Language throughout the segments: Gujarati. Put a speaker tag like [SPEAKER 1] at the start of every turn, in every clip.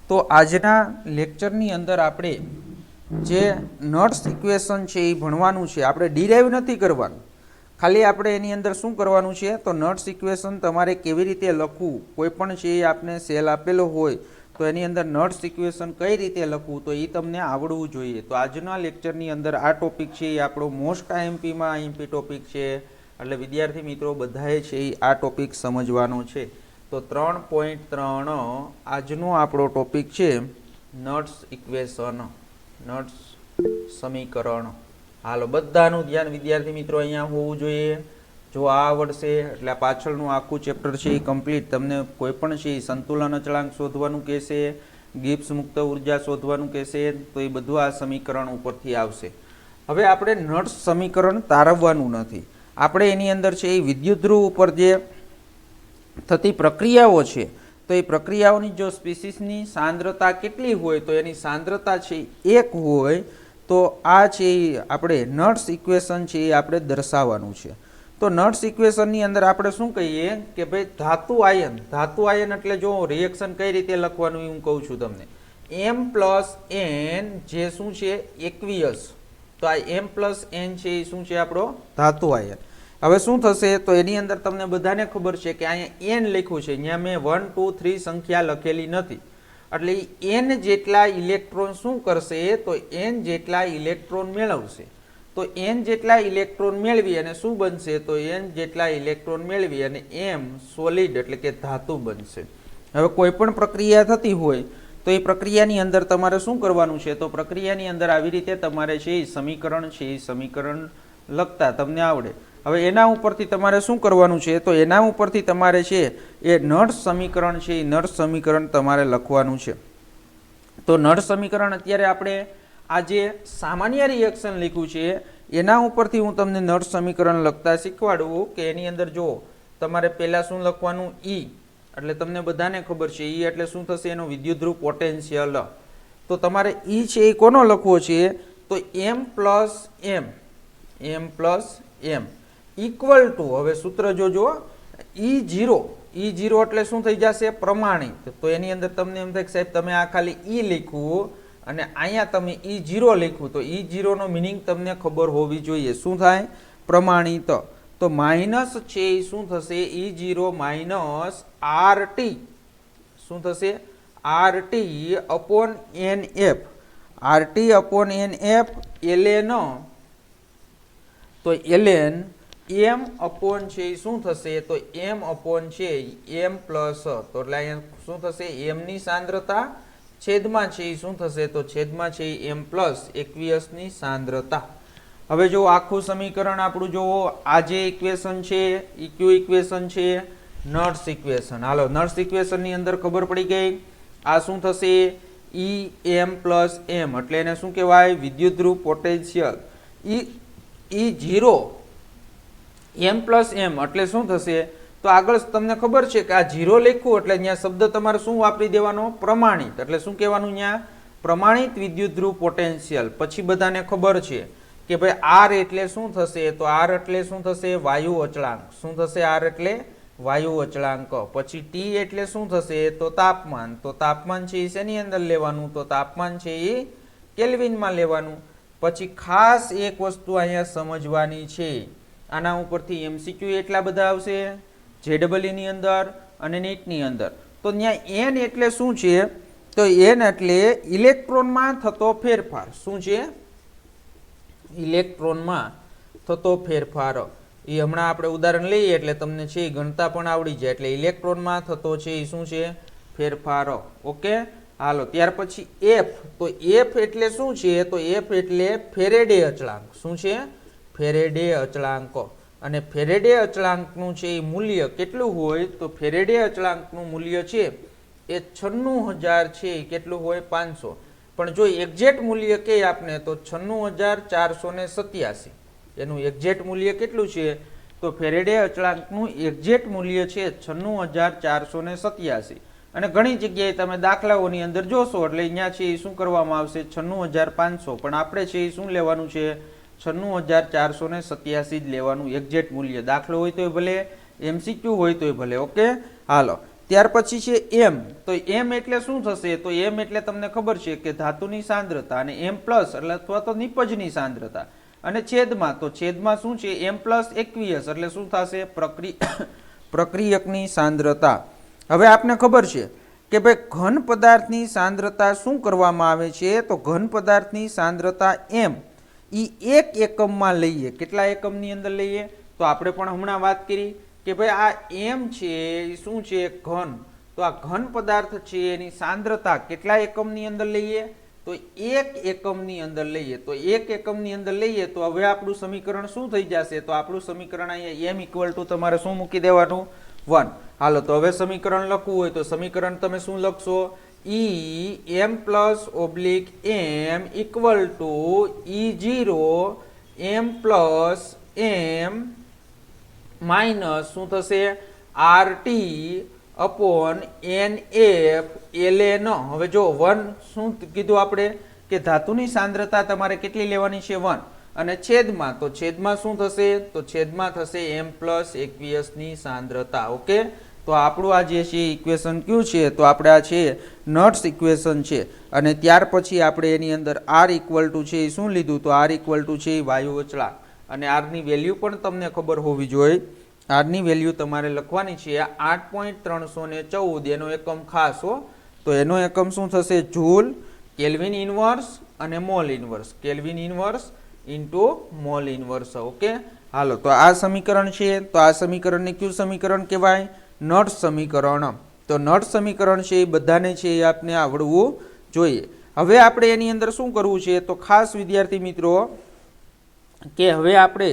[SPEAKER 1] તો આજના લેક્ચરની અંદર આપણે જે નટ્સ ઇક્વેશન છે એ ભણવાનું છે. આપણે ડિરાઈવ નથી કરવાનું, ખાલી આપણે એની અંદર શું કરવાનું છે તો નટ્સ ઇક્વેશન તમારે કેવી રીતે લખવું, કોઈ પણ છે એ આપને સેલ આપેલો હોય તો એની અંદર નટ્સ ઇક્વેશન કઈ રીતે લખવું તો એ તમને આવડવું જોઈએ. તો આજના લેક્ચરની અંદર આ ટોપિક છે એ આપણો મોસ્ટ આઈએમપી ટોપિક છે, એટલે વિદ્યાર્થી મિત્રો બધાએ છે એ આ ટોપિક સમજવાનો છે. તો 3.3 આજનો આપણો ટોપિક છે નટ્સ ઇક્વેશન, નટ્સ સમીકરણ. હાલો, બધાનું ધ્યાન વિદ્યાર્થી મિત્રો અહીંયા હોવું જોઈએ. જો આ આવડશે એટલે પાછળનું આખું ચેપ્ટર છે એ કમ્પ્લીટ. તમને કોઈ પણ છે એ સંતુલન અચળાંક શોધવાનું કહેશે, ગિબ્સ મુક્ત ઉર્જા શોધવાનું કહેશે, તો એ બધું આ સમીકરણ ઉપરથી આવશે. હવે આપણે નટ્સ સમીકરણ તારવવાનું નથી, આપણે એની અંદર છે એ વિદ્યુતધ્રુવ ઉપર જે થતી પ્રક્રિયાઓ છે તો એ પ્રક્રિયાઓની જો સ્પીસીસની સાંદ્રતા કેટલી હોય તો એની સાંદ્રતા છે 1 હોય તો આ છે આપણે નટ્સ ઇક્વેશન છે એ આપણે દર્શાવવાનું છે. તો નટ્સ ઇક્વેશનની અંદર આપણે શું કહીએ કે ભાઈ ધાતુ આયન એટલે જો રિએક્શન કઈ રીતે લખવાનું હું કહું છું તમને. M+N જે શું છે એકવિયસ, તો આ M+N છે એ શું છે આપણો ધાતુ આયન. હવે શું થશે તો એની અંદર તમને બધાને ખબર છે કે અહીંયા n લખ્યું છે, અહીંયા મેં 1 2 3 સંખ્યા લખેલી નથી, એટલે n જેટલા ઇલેક્ટ્રોન શું કરશે તો n જેટલા ઇલેક્ટ્રોન મેળવશે. તો n જેટલા ઇલેક્ટ્રોન મેળવી અને શું બનશે તો n જેટલા ઇલેક્ટ્રોન મેળવી અને m સોલિડ એટલે કે ધાતુ બનશે. હવે કોઈ પણ પ્રક્રિયા થતી હોય તો એ પ્રક્રિયાની અંદર તમારે શું કરવાનું છે તો પ્રક્રિયાની અંદર આવી રીતે તમારે છે એ સમીકરણ લખતા તમને આવડે. હવે એના ઉપરથી તમારે શું કરવાનું છે તો એના ઉપરથી તમારે છે એ નટ્સ સમીકરણ છે એ નટ્સ સમીકરણ તમારે લખવાનું છે. તો નટ્સ સમીકરણ અત્યારે આપણે આ જે સામાન્ય રિએક્શન લખ્યું છે એના ઉપરથી હું તમને નટ્સ સમીકરણ લખતા શીખવાડું કે એની અંદર જો તમારે પહેલાં શું લખવાનું E, એટલે તમને બધાને ખબર છે E એટલે શું થશે એનો વિદ્યુતધ્રુવ પોટેન્શિયલ. તો તમારે E છે એ કોનો લખવો છે તો M+M ઇક્વલ ટુ, હવે સૂત્ર જોજો E0 એટલે શું થઈ જશે પ્રમાણિત. તો એની અંદર તમને એમ થાય કે સાહેબ તમે આ ખાલી E લખ્યું અને અહીંયા તમે E0 લખ્યું, તો E0 નો મિનિંગ તમને ખબર હોવી જોઈએ. શું થાય પ્રમાણિત. તો માઇનસ છે એ શું થશે E0 માઇનસ RT, શું થશે RT upon NF, RT upon NF ln, તો ln m અપોન છે એ શું થશે તો m અપોન છે m પ્લસ, તો એટલે અહીંયા શું થશે m ની સાંદ્રતા છેદમાં છે એ શું થશે તો છેદમાં છે m પ્લસ એકવિયસ ની સાંદ્રતા. હવે જો આખું સમીકરણ આપણું જોવો, આ જે ઇક્વેશન છે ઇક્યુ ઇક્વેશન છે નટ્સ ઇક્વેશન. હાલો, નટ્સ ઇક્વેશન ની અંદર ખબર પડી ગઈ. આ શું થશે Em+M એટલે એને શું કહેવાય વિદ્યુતધ્રુવ પોટેન્શિયલ. E0 M+M એટલે શું થશે તો આગળ તમને ખબર છે કે આ 0 લખ્યું એટલે અહીંયા શબ્દ તમારે શું વાપરી દેવાનો પ્રમાણિત, એટલે શું કહેવાનું અહીંયા પ્રમાણિત વિદ્યુતધ્રુવ પોટેન્શિયલ. પછી બધાને ખબર છે કે ભાઈ R એટલે શું થશે તો R એટલે શું થશે વાયુ અચળાંક. શું થશે R એટલે વાયુ અચળાંક. પછી T એટલે શું થશે તો તાપમાન. તો તાપમાન છે એ શેની અંદર લેવાનું તો તાપમાન છે એ કેલ્વિનમાં લેવાનું. પછી ખાસ એક વસ્તુ અહીંયા સમજવાની છે, આના ઉપરથી MCQ એટલા બધા આવશે JEE ની અંદર અને નીટની અંદર. તો ત્યાં n એટલે શું છે તો n એટલે ઇલેક્ટ્રોનમાં થતો ફેરફાર. શું છે ઇલેક્ટ્રોનમાં થતો ફેરફાર. એ હમણાં આપણે ઉદાહરણ લઈએ એટલે તમને છે એ ગણતા પણ આવડી જાય. એટલે ઇલેક્ટ્રોનમાં થતો છે એ શું છે ફેરફાર. ઓકે, હાલો. ત્યાર પછી F, તો F એટલે શું છે તો F એટલે ફેરેડે અચળાંક. શું છે ફેરેડે અચળાંક. અને ફેરેડે અચળાંકનું છે એ મૂલ્ય કેટલું હોય તો ફેરેડે અચળાંકનું મૂલ્ય છે એ 96,000 છે એ કેટલું હોય 500. પણ જો એક્ઝેક્ટ મૂલ્ય કે આપને તો 96,487. એનું એક્ઝેક્ટ મૂલ્ય કેટલું છે તો ફેરેડે અચળાંકનું એક્ઝેક્ટ મૂલ્ય છે 96,487. અને ઘણી જગ્યાએ તમે દાખલાઓની અંદર જોશો એટલે અહીંયા છે એ શું કરવામાં આવશે 96,500, પણ આપણે છે એ શું લેવાનું છે 96,487 જ લેવાનું એક્ઝેક્ટ મૂલ્ય. દાખલો હોય તોય ભલે, MCQ હોય તોય ભલે. ઓકે, હાલો. ત્યાર પછી છે એમ, તો એમ એટલે શું થશે? તો એમ એટલે તમને ખબર છે કે ધાતુની સાંદ્રતા, અને એમ પ્લસ એટલે અથવા તો નિપજની સાંદ્રતા, અને છેદમાં, તો છેદમાં શું છે? એમ પ્લસ એકવીએસ એટલે શું થશે? પ્રક્રિયકની સાંદ્રતા. હવે આપને ખબર છે કે ભાઈ ઘન પદાર્થની સાંદ્રતા શું કરવામાં આવે છે? તો ઘન પદાર્થની સાંદ્રતા એમ એ 1 એકમમાં લઈએ. કેટલા એકમની અંદર લઈએ? તો આપણે પણ હમણાં વાત કરી કે ભાઈ આ એમ છે એ શું છે? ઘન. તો આ ઘન પદાર્થ છે એની સાંદ્રતા કેટલા એકમની અંદર લઈએ? તો 1 એકમની અંદર લઈએ. તો 1 એકમની અંદર લઈએ તો હવે આપણું સમીકરણ શું થઈ જશે? તો આપણું સમીકરણ અહીંયા એમ ઇક્વલ ટુ તમારે શું મૂકી દેવાનું? 1. હાલો, તો હવે સમીકરણ લખવું હોય તો સમીકરણ તમે શું લખશો? M plus oblique M equal to E0 M plus M minus શું થશે? RT upon NF ln. હવે જો 1 શું કીધું આપણે કે ધાતુની સાંદ્રતા તમારે કેટલી લેવાની છે? 1. અને છેદમાં, તો છેદમાં શું થશે? તો છેદમાં થશે એમ પ્લસ એકવીએસ ની સાંદ્રતા. ઓકે, તો આપણું આ જે છે ઇક્વેશન કયું છે? તો આપણે આ છે નટ્સ ઇક્વેશન છે. અને ત્યાર પછી આપણે એની અંદર R ઇક્વલ ટુ છે એ શું લીધું? તો R ઇક્વલ ટુ છે એ વાયુ અચળાંક, અને R ની વેલ્યુ પણ તમને ખબર હોવી જોઈએ. R ની વેલ્યુ તમારે લખવાની છે 8.314, એનો એકમ ખાસ હો. તો એનો એકમ શું થશે? જૂલ, કેલ્વિન ઇનવર્સ અને mole inverse. Kelvin inverse into mole inverse. Okay, હાલો, તો આ સમીકરણ છે. તો આ સમીકરણને કયું સમીકરણ કહેવાય? નટ સમીકરણ. તો નટ સમીકરણ છે એ બધાને છે એ આપને આવડવું જોઈએ. હવે આપણે એની અંદર શું કરવું છે? તો ખાસ વિદ્યાર્થી મિત્રો કે હવે આપણે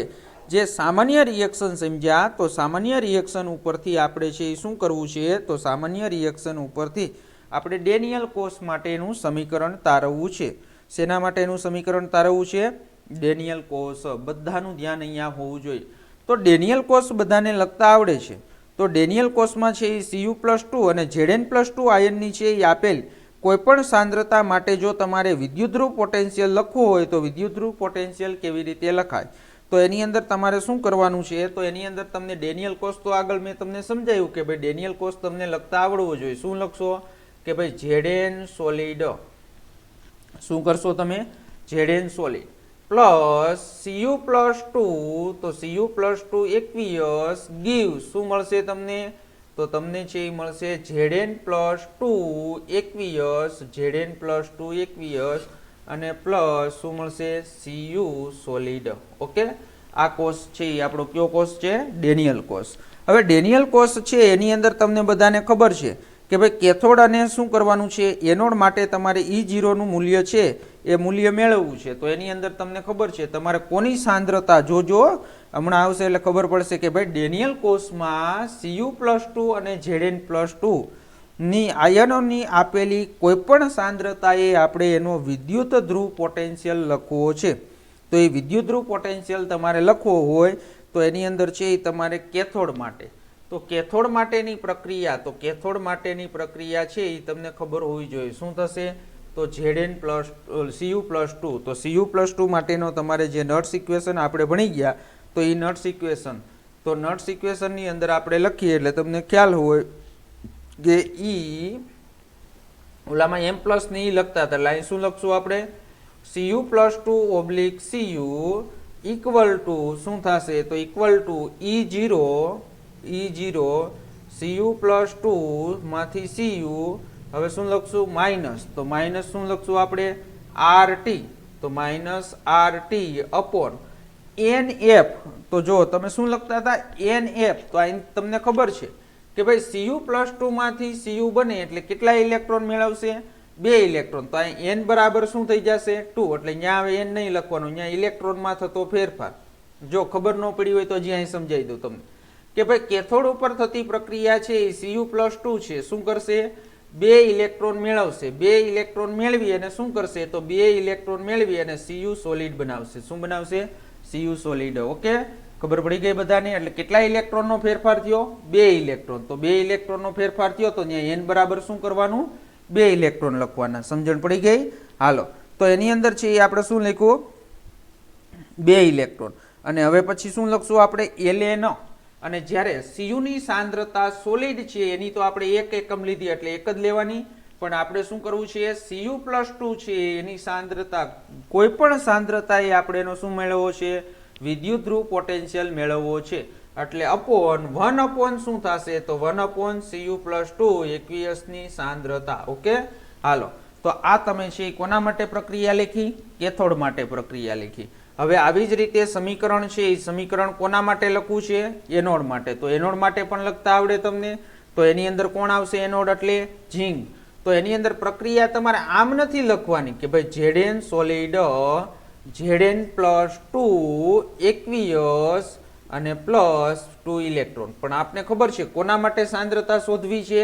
[SPEAKER 1] જે સામાન્ય રિએક્શન સમજ્યા, તો સામાન્ય રિએક્શન ઉપરથી આપણે છે એ શું કરવું છે? તો સામાન્ય રિએક્શન ઉપરથી આપણે ડેનિયલ કોષ માટેનું સમીકરણ તારવવું છે. શેના માટેનું સમીકરણ તારવવું છે? ડેનિયલ કોષ. બધાનું ધ્યાન અહીંયા હોવું જોઈએ. તો ડેનિયલ કોષ બધાને લખતા આવડે છે. તો ડેનિયલ કોષમાં છે એ Cu+2 અને Zn+2 આયનની છે એ આપેલ કોઈપણ સાંદ્રતા માટે જો તમારે વિદ્યુતધ્રુવ પોટેન્શિયલ લખવું હોય તો વિદ્યુતધ્રુવ પોટેન્શિયલ કેવી રીતે લખાય? તો એની અંદર તમારે શું કરવાનું છે? તો એની અંદર તમને ડેનિયલ કોષ, તો આગળ મેં તમને સમજાવ્યું કે ભાઈ ડેનિયલ કોષ તમને લખતા આવડવો જોઈએ. શું લખશો? કે ભાઈ Zn સોલિડ. શું કરશો તમે? Zn સોલિડ પ્લસ Cu+2, તો Cu+2 એકવીસ ગીવ શું મળશે તમને? તો તમને છે એ મળશે Zn+2 એકવીસ, Zn+2 એકવીસ અને પ્લસ શું મળશે? Cu solid. ઓકે, આ કોષ છે એ આપણો કયો કોષ છે? ડેનિયલ કોષ. હવે ડેનિયલ કોષ છે એની અંદર તમને બધાને ખબર છે કે ભાઈ કેથોડ અને શું કરવાનું છે? એનોડ માટે તમારે E0 નું મૂલ્ય છે એ મૂલ્ય મેળવવું છે. તો એની અંદર તમને ખબર છે તમારે કોની સાંદ્રતા જોજો, હમણાં આવશે એટલે ખબર પડશે કે ભાઈ ડેનિયલ કોષમાં Cu+2 અને Zn+2 ની આયનોની આપેલી કોઈપણ સાંદ્રતાએ આપણે એનો વિદ્યુત ધ્રુવ પોટેન્શિયલ લખવો છે. તો એ વિદ્યુત ધ્રુવ પોટેન્શિયલ તમારે લખવો હોય તો એની અંદર છે એ તમારે કેથોડ માટે, તો કેથોડ માટેની પ્રક્રિયા, તો કેથોડ માટેની પ્રક્રિયા છે એ તમને ખબર હોવી જોઈએ. શું થશે? તો Cu+2. તો Cu+2 માટેનો તમારે જે નટ્સ ઇક્વેશન આપણે ભણી ગયા, તો એ નટ્સ ઇક્વેશન, તો નટ્સ ઇક્વેશનની અંદર આપણે લખીએ એટલે તમને ખ્યાલ હોય કે ઓલામાં એમ પ્લસ ને લખતા હતા. લાઈન શું લખશું આપણે? Cu+2 oblique Cu equal to શું થશે? તો ઇક્વલ ટુ E0 Cu+2 માંથી Cu. હવે શું લખશું? માઇનસ. તો માઇનસ શું લખશું આપણે? RT. તો માઇનસ RT અપોન NF. તો જો તમે શું લખતા હતા? NF. તો અહીં તમને ખબર છે કે ભાઈ Cu+2 માંથી Cu બને એટલે કેટલા ઇલેક્ટ્રોન મેળવશે? 2 ઇલેક્ટ્રોન. તો અહીં n બરાબર શું થઈ જશે? 2. એટલે અહીંયા હવે n નહીં લખવાનું, અહીંયા ઇલેક્ટ્રોનમાં થતો ફેરફાર. જો ખબર ન પડી હોય તો હજી અહીં સમજાવી દઉં તમને કે ભાઈ કેથોડ ઉપર થતી પ્રક્રિયા છે એ Cu+2 છે. શું કરશે? 2 ઇલેક્ટ્રોન મેળવશે. 2 ઇલેક્ટ્રોન મેળવી અને શું કરશે? તો 2 ઇલેક્ટ્રોન મેળવી અને Cu સોલિડ બનાવશે. શું બનાવશે? Cu solid. ઓકે, ખબર પડી ગઈ બધાને? એટલે કેટલા ઇલેક્ટ્રોનનો ફેરફાર થયો? 2 ઇલેક્ટ્રોન. તો 2 ઇલેક્ટ્રોનનો ફેરફાર થયો તો ત્યાં n બરાબર શું કરવાનું? 2 ઇલેક્ટ્રોન લખવાના. સમજણ પડી ગઈ? હાલો, તો એની અંદર છે એ આપણે શું લખ્યું? 2 ઇલેક્ટ્રોન. અને હવે પછી શું લખશું આપણે? ln. અને જ્યારે સીયુની સાંદ્રતા સોલિડ છે એની તો આપણે 1 એકમ લીધી એટલે 1 જ લેવાની, પણ આપણે શું કરવું છે, Cu+2 છે એની સાંદ્રતા કોઈ પણ સાંદ્રતાએ આપણે એનો શું મેળવવો છે, વિદ્યુત ધ્રુવ પોટેન્શિયલ મેળવવો છે, એટલે અપોન 1 શું થશે, તો 1/Cu+2 એક્વિયસની સાંદ્રતા. ઓકે, હાલો, તો આ તમે છે કોના માટે પ્રક્રિયા લખી, કેથોડ માટે પ્રક્રિયા લખી. હવે આવી જ રીતે સમીકરણ છે એ સમીકરણ કોના માટે લખવું છે, એનોડ માટે. તો એનોડ માટે પણ લખતા આવડે તમને, તો એની અંદર કોણ આવશે, એનોડ એટલે ઝીંક. તો એની અંદર પ્રક્રિયા તમારે આમ નથી લખવાની કે ભાઈ Zn સોલિડ Zn+2 એક્વિયસ અને +2 ઇલેક્ટ્રોન, પણ આપને ખબર છે કોના માટે સાંદ્રતા શોધવી છે,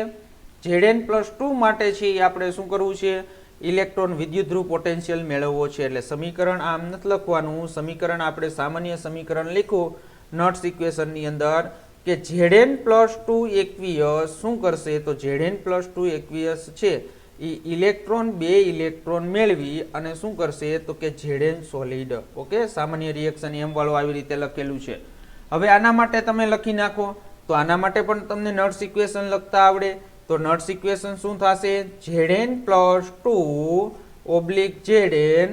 [SPEAKER 1] Zn+2 માટે છે એ આપણે શું કરવું છે, ઇલેક્ટ્રોન વિદ્યુત ધ્રુવ પોટેન્શિયલ મેળવવો છે. એટલે સમીકરણ આમ નથી લખવાનું, સમીકરણ આપણે સામાન્ય સમીકરણ લખ્યું નટ્સ ઇક્વેશનની અંદર કે Zn+2 એક્વિયસ શું કરશે, તો Zn+2 એક્વિયસ છે એ ઇલેક્ટ્રોન 2 ઇલેક્ટ્રોન મેળવી અને શું કરશે, તો કે Zn સોલિડ. ઓકે, સામાન્ય રિએક્શન એમ વાળું આવી રીતે લખેલું છે. હવે આના માટે તમે લખી નાખો, તો આના માટે પણ તમને નટ્સ ઇક્વેશન લખતા આવડે. તો નટ્સ ઇક્વેશન શું થશે, Zn+2 / Zn,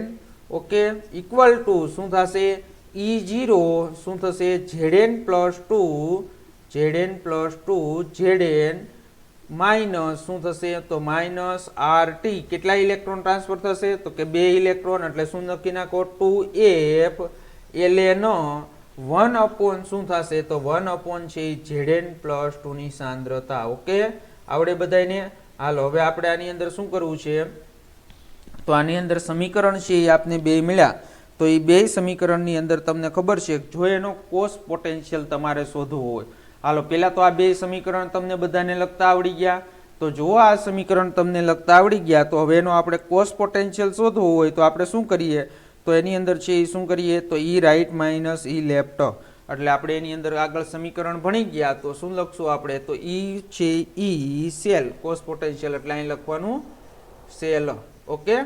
[SPEAKER 1] okay, equal to શું થશે, E0 શું થશે, Zn+2 Zn માઇનસ શું થશે, તો -RT. કેટલા ઇલેક્ટ્રોન ટ્રાન્સફર થશે, તો કે 2 ઇલેક્ટ્રોન, એટલે શું લખી નાખો, 2F ln 1 શું થશે, તો 1 છે Zn+2 ની સાંદ્રતા. ઓકે, આવડે બધાને. હાલો, હવે આપણે આની અંદર શું કરવું છે, તો આની અંદર સમીકરણ છે એ આપને બે મળ્યા. તો એ બે સમીકરણની અંદર તમને ખબર છે જો એનો કોષ પોટેન્શિયલ તમારે શોધવું હોય, હાલો પહેલા તો આ બે સમીકરણ તમને બધાને લખતા આવડી ગયા. તો જો આ સમીકરણ તમને લખતા આવડી ગયા, તો હવે એનો આપણે કોષ પોટેન્શિયલ શોધવું હોય તો આપણે શું કરીએ, તો એની અંદર છે એ શું કરીએ, તો E right minus E left. એટલે આપણે એની અંદર આગળ સમીકરણ ભણી ગયા, તો શું લખશું આપણે, તો E છે E સેલ કોષ પોટેન્શિયલ, એટલે અહીં લખવાનું cell. Okay,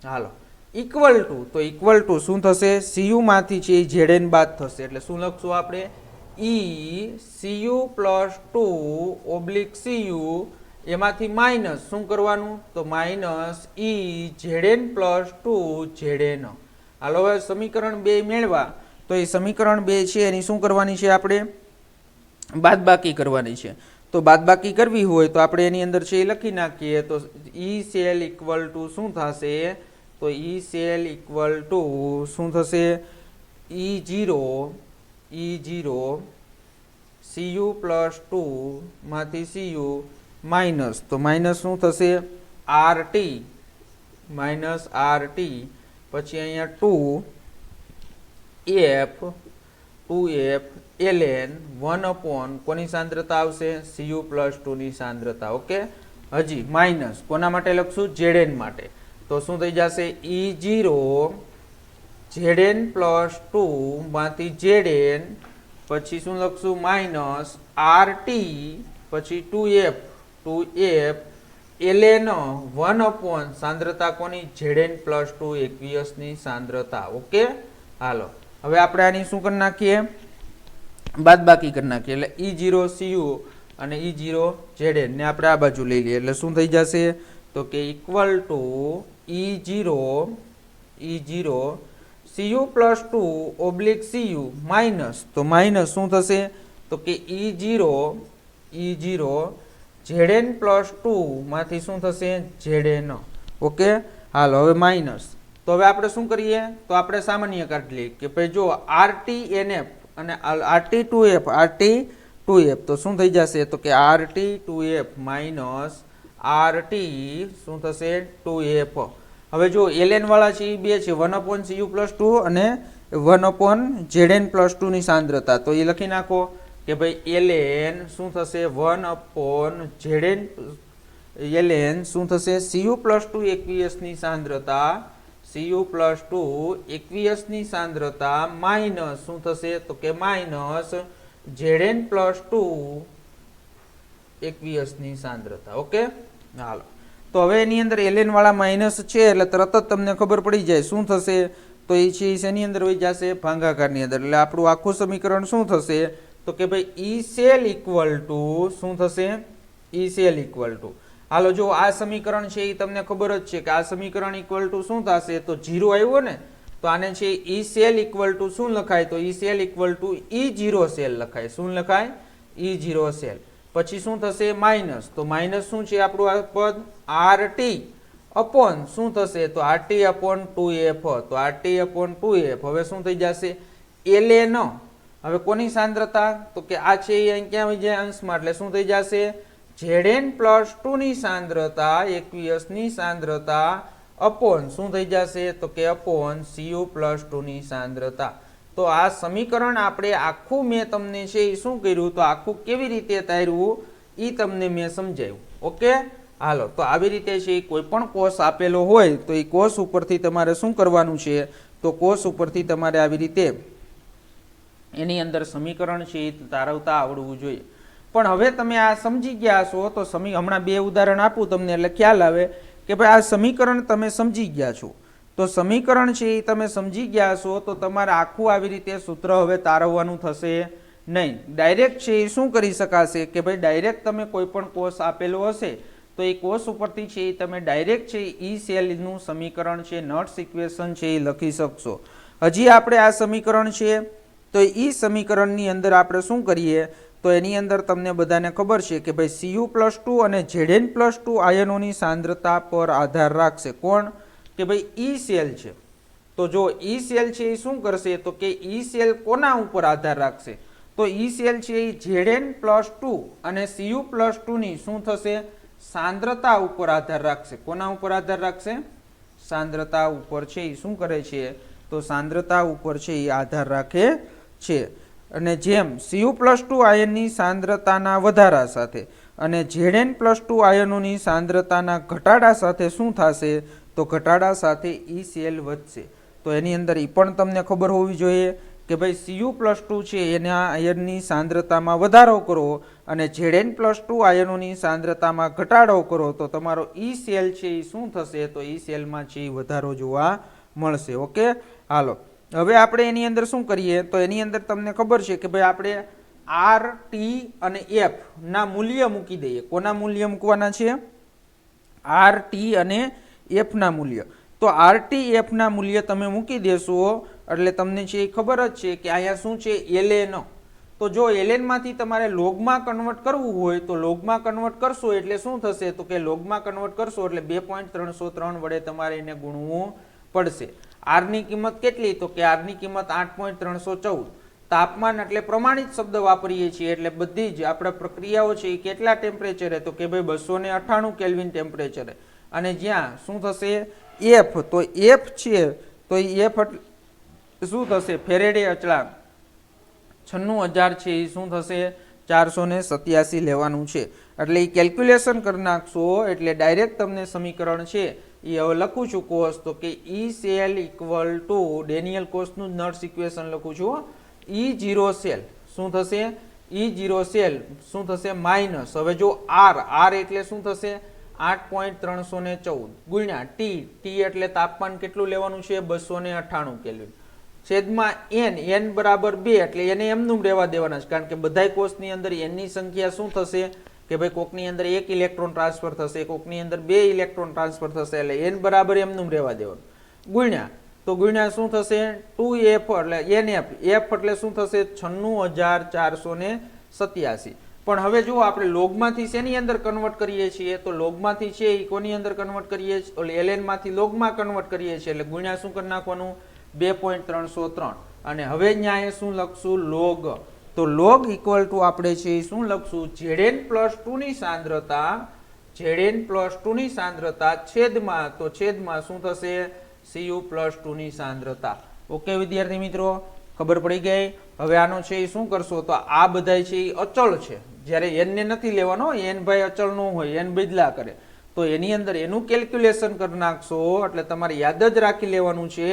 [SPEAKER 1] hello, equal to, તો ઇક્વલ ટુ શું થશે, Cu માંથી છે Zn બાદ થશે, એટલે શું લખશું આપણે, Cu+2 / Cu, એમાંથી માઇનસ શું કરવાનું, તો માઇનસ E Zn+2 Zn. હાલો, હવે સમીકરણ 2 મેળવા, તો એ સમીકરણ 2 છે એની શું કરવાની છે, આપણે બાદબાકી કરવાની છે. તો બાદબાકી કરવી હોય તો આપણે એની અંદર છે એ લખી નાખીએ, તો E સેલ ઇક્વલ ટુ શું થશે, તો E સેલ ઇક્વલ ટુ શું થશે, E0 Cu+2 માંથી Cu માઇનસ, તો માઇનસ શું થશે, RT પછી અહીંયા 2F ln 1 કોની સાંદ્રતા આવશે, Cu+2 ની સાંદ્રતા. ઓકે, હજી માઇનસ કોના માટે લખશું, Zn માટે. તો શું થઈ જશે, E0 Zn+2 માંથી Zn, પછી શું લખશું, માઇનસ RT પછી 2F ln 1 સાંદ્રતા કોની, Zn+2 એક્વિયસની સાંદ્રતા. ઓકે, હાલો, હવે આપણે આની શું કરી નાખીએ, બાદબાકી કરી નાખીએ, એટલે E0 Cu અને E0 Zn ને આપણે આ બાજુ લઈ લઈએ, એટલે શું થઈ જશે, તો કે equal to E0 Cu+2 / Cu minus, તો માઇનસ શું થશે, તો કે E0 Zn+2 માંથી શું થશે, Zn. ઓકે, હાલો, હવે માઇનસ, તો હવે આપણે શું કરીએ, તો આપણે સામાન્ય કાઢી લઈએ કે ભાઈ જો RT-NF અને RT2F, તો શું થઈ જશે, તો કે RT2F માઇનસ RT શું થશે, 2F. હવે જો ln વાળા છે એ બે છે, 1/Cu+2 અને 1/Zn+2 ની સાંદ્રતા. તો એ લખી નાખો કે ભાઈ ln શું થશે, 1/Zn ln શું થશે, Cu+2 એક્વિયસની સાંદ્રતા, Cu+2 એક્વિયસની સાંદ્રતા માઇનસ શું થશે, તો કે માઇનસ Zn+2 એક્વિયસની સાંદ્રતા. ઓકે, હાલો, તો હવે એની અંદર ln વાળા માઇનસ છે એટલે તરત જ તમને ખબર પડી જાય શું થશે, તો એ છે એની અંદર વહી જશે ભાગાકારની અંદર, એટલે આપણું આખું સમીકરણ શું થશે, તો કે ભાઈ ઈ સેલ ઇક્વલ ટુ શું થશે? ઈ સેલ ઇક્વલ ટુ, હાલો જો આ સમીકરણ છે એ તમને ખબર જ છે કે આ સમીકરણ ઇક્વલ ટુ શું થશે? તો 0 આવ્યો ને, તો આને છે ઈ સેલ ઇક્વલ ટુ શું લખાય? તો E cell equal to E 0 cell લખાય. શું લખાય? E 0 cell. પછી શું થશે? માઇનસ, તો માઇનસ શું છે આપણું આ પદ? RT અપોન શું થશે? તો RT અપોન 2F. તો RT અપોન 2F. હવે શું થઈ જશે? ln. હવે કોની સાંદ્રતા? તો કે આ છે એ અહીં ક્યાં આવી જાય? અંશમાં, એટલે શું થઈ જશે? Zn પ્લસ 2 ની સાંદ્રતા, એકવીસની સાંદ્રતા અપોન શું થઈ જશે? તો કે અપોન Cu પ્લસ 2 ની સાંદ્રતા. તો આ સમીકરણ આપણે આખું મેં તમને છે એ શું કર્યું? તો આખું કેવી રીતે તાર્યું એ તમને મેં સમજાવ્યું. ઓકે, હાલો તો આવી રીતે છે કોઈ પણ કોષ આપેલો હોય તો એ કોષ ઉપરથી તમારે શું કરવાનું છે? તો કોષ ઉપરથી તમારે આવી રીતે એની અંદર સમીકરણ છે એ તારવતા આવડવું જોઈએ. પણ હવે તમે આ સમજી ગયા છો તો હમણાં બે ઉદાહરણ આપું તમને એટલે ખ્યાલ આવે કે ભાઈ આ સમીકરણ તમે સમજી ગયા છો. તો સમીકરણ છે એ તમે સમજી ગયા છો તો તમારે આખું આવી રીતે સૂત્ર હવે તારવવાનું થશે નહીં. ડાયરેક્ટ છે એ શું કરી શકાશે કે ભાઈ ડાયરેક્ટ તમે કોઈ પણ કોષ આપેલો હશે તો એ કોષ ઉપરથી છે એ તમે ડાયરેક્ટ છે ઈ સેલનું સમીકરણ છે, નટ્સ ઇક્વેશન છે એ લખી શકશો. હજી આપણે આ સમીકરણ છે તો ઈ સમીકરણની અંદર આપણે શું કરીએ? તો એની અંદર તમને બધાને ખબર છે કે ભાઈ Cu પ્લસ 2 અને Zn પ્લસ 2 આયનોની સાંદ્રતા પર આધાર રાખશે. કોણ? કે ભાઈ ઈ સેલ છે. તો જો ઈ સેલ છે એ શું કરશે? તો કે ઈ સેલ કોના ઉપર આધાર રાખશે? તો ઈ સેલ છે એ Zn પ્લસ 2 અને Cu પ્લસ 2 ની શું થશે? સાંદ્રતા ઉપર આધાર રાખશે. કોના ઉપર આધાર રાખશે? સાંદ્રતા ઉપર છે એ શું કરે છે? તો સાંદ્રતા ઉપર છે એ આધાર રાખે છે. અને જેમ Cu પ્લસ 2 આયનની સાંદ્રતાના વધારા સાથે અને Zn પ્લસ 2 આયનોની સાંદ્રતાના ઘટાડા સાથે શું થશે? તો ઘટાડા સાથે ઈ સેલ વધશે. તો એની અંદર એ પણ તમને ખબર હોવી જોઈએ કે ભાઈ Cu પ્લસ 2 છે એના આયનની સાંદ્રતામાં વધારો કરો અને Zn પ્લસ 2 આયનોની સાંદ્રતામાં ઘટાડો કરો તો તમારો ઈ સેલ છે એ શું થશે? તો ઈ સેલમાં છે એ વધારો જોવા મળશે. ઓકે, હાલો હવે આપણે એની અંદર શું કરીએ? તો એની અંદર તમને ખબર છે કે ભાઈ આપણે R, T અને F ના મૂલ્ય મૂકી દઈએ. કોના મૂલ્ય મૂકવાના છે? R, T અને F ના મૂલ્ય. તો R, T, F ના મૂલ્ય તમે મૂકી દેશો એટલે તમને છે એ ખબર જ છે કે અહીંયા શું છે? ln. તો જો ln માંથી તમારે લોગમાં કન્વર્ટ કરવું હોય તો લોગમાં કન્વર્ટ કરશો એટલે શું થશે? તો કે લોગમાં કન્વર્ટ કરશો એટલે 2.303 વડે તમારે એને ગુણવું પડશે. R ની કિંમત કેટલી? તો કે R ની કિંમત 8.314. તાપમાન એટલે પ્રમાણિત શબ્દ વાપરીએ છીએ એટલે બધી જ આપણે પ્રક્રિયાઓ છે એ કેટલા ટેમ્પરેચરે? તો કે ભાઈ 298 કેલ્વિન ટેમ્પરેચરે. અને જ્યાં શું થશે? F. તો F છે તો એ F શું થશે? ફેરેડે અચળાંક 96,000 છે એ શું થશે? 487 લેવાનું છે. એટલે એ કેલ્ક્યુલેશન કરી નાખશો એટલે ડાયરેક્ટ તમને સમીકરણ છે એ હવે લખું છું કોષ. તો કે E cell equal to Daniell કોષનું નટ્સ ઇક્વેશન લખું છું. ઈ 0 સેલ શું થશે? ઈ 0 સેલ શું થશે? માઇનસ. હવે જો R એટલે શું થશે? 8.314 ગુણ્યા T એટલે તાપમાન કેટલું લેવાનું છે? 298 કેલ્વિન. છેદમાં n બરાબર 2 એટલે એને એમનું રહેવા દેવાના છે કારણ કે બધા કોષની અંદર n ની સંખ્યા શું થશે? કે ભાઈ કોકની અંદર 1 ઇલેક્ટ્રોન ટ્રાન્સફર થશે, કોકની અંદર 2 ઇલેક્ટ્રોન ટ્રાન્સફર થશે એટલે n બરાબર એમનું રહેવા દેવાનું. ગુણ્યા તો ગુણ્યા શું થશે? 2F એટલે NF. F એટલે શું થશે? 96,487. પણ હવે જો આપણે લોગમાંથી શેની અંદર કન્વર્ટ કરીએ છીએ? તો લોગમાંથી છે એ કોની અંદર કન્વર્ટ કરીએ છીએ? એટલે ln માંથી લોગમાં કન્વર્ટ કરીએ છીએ એટલે ગુણ્યા શું કરી નાખવાનું? 2.303. અને હવે ન્યાય શું લખશું? લોગ. તો લોગ ઇક્વલ ટુ આપણે છે શું લખશું? Zn પ્લસ 2 ની સાંદ્રતા, Zn પ્લસ 2 ની સાંદ્રતા છેદમાં, તો છેદમાં શું થશે? Cu પ્લસ 2 ની સાંદ્રતા. ઓકે વિદ્યાર્થી મિત્રો, ખબર પડી ગઈ? હવે આનો છે એ શું કરશો? તો આ બધા છે એ અચળ છે. જ્યારે n ને નથી લેવાનો, n ભાઈ અચળ ન હોય, n બદલા કરે તો એની અંદર એનું કેલ્ક્યુલેશન કરી નાખશો એટલે તમારે યાદ જ રાખી લેવાનું છે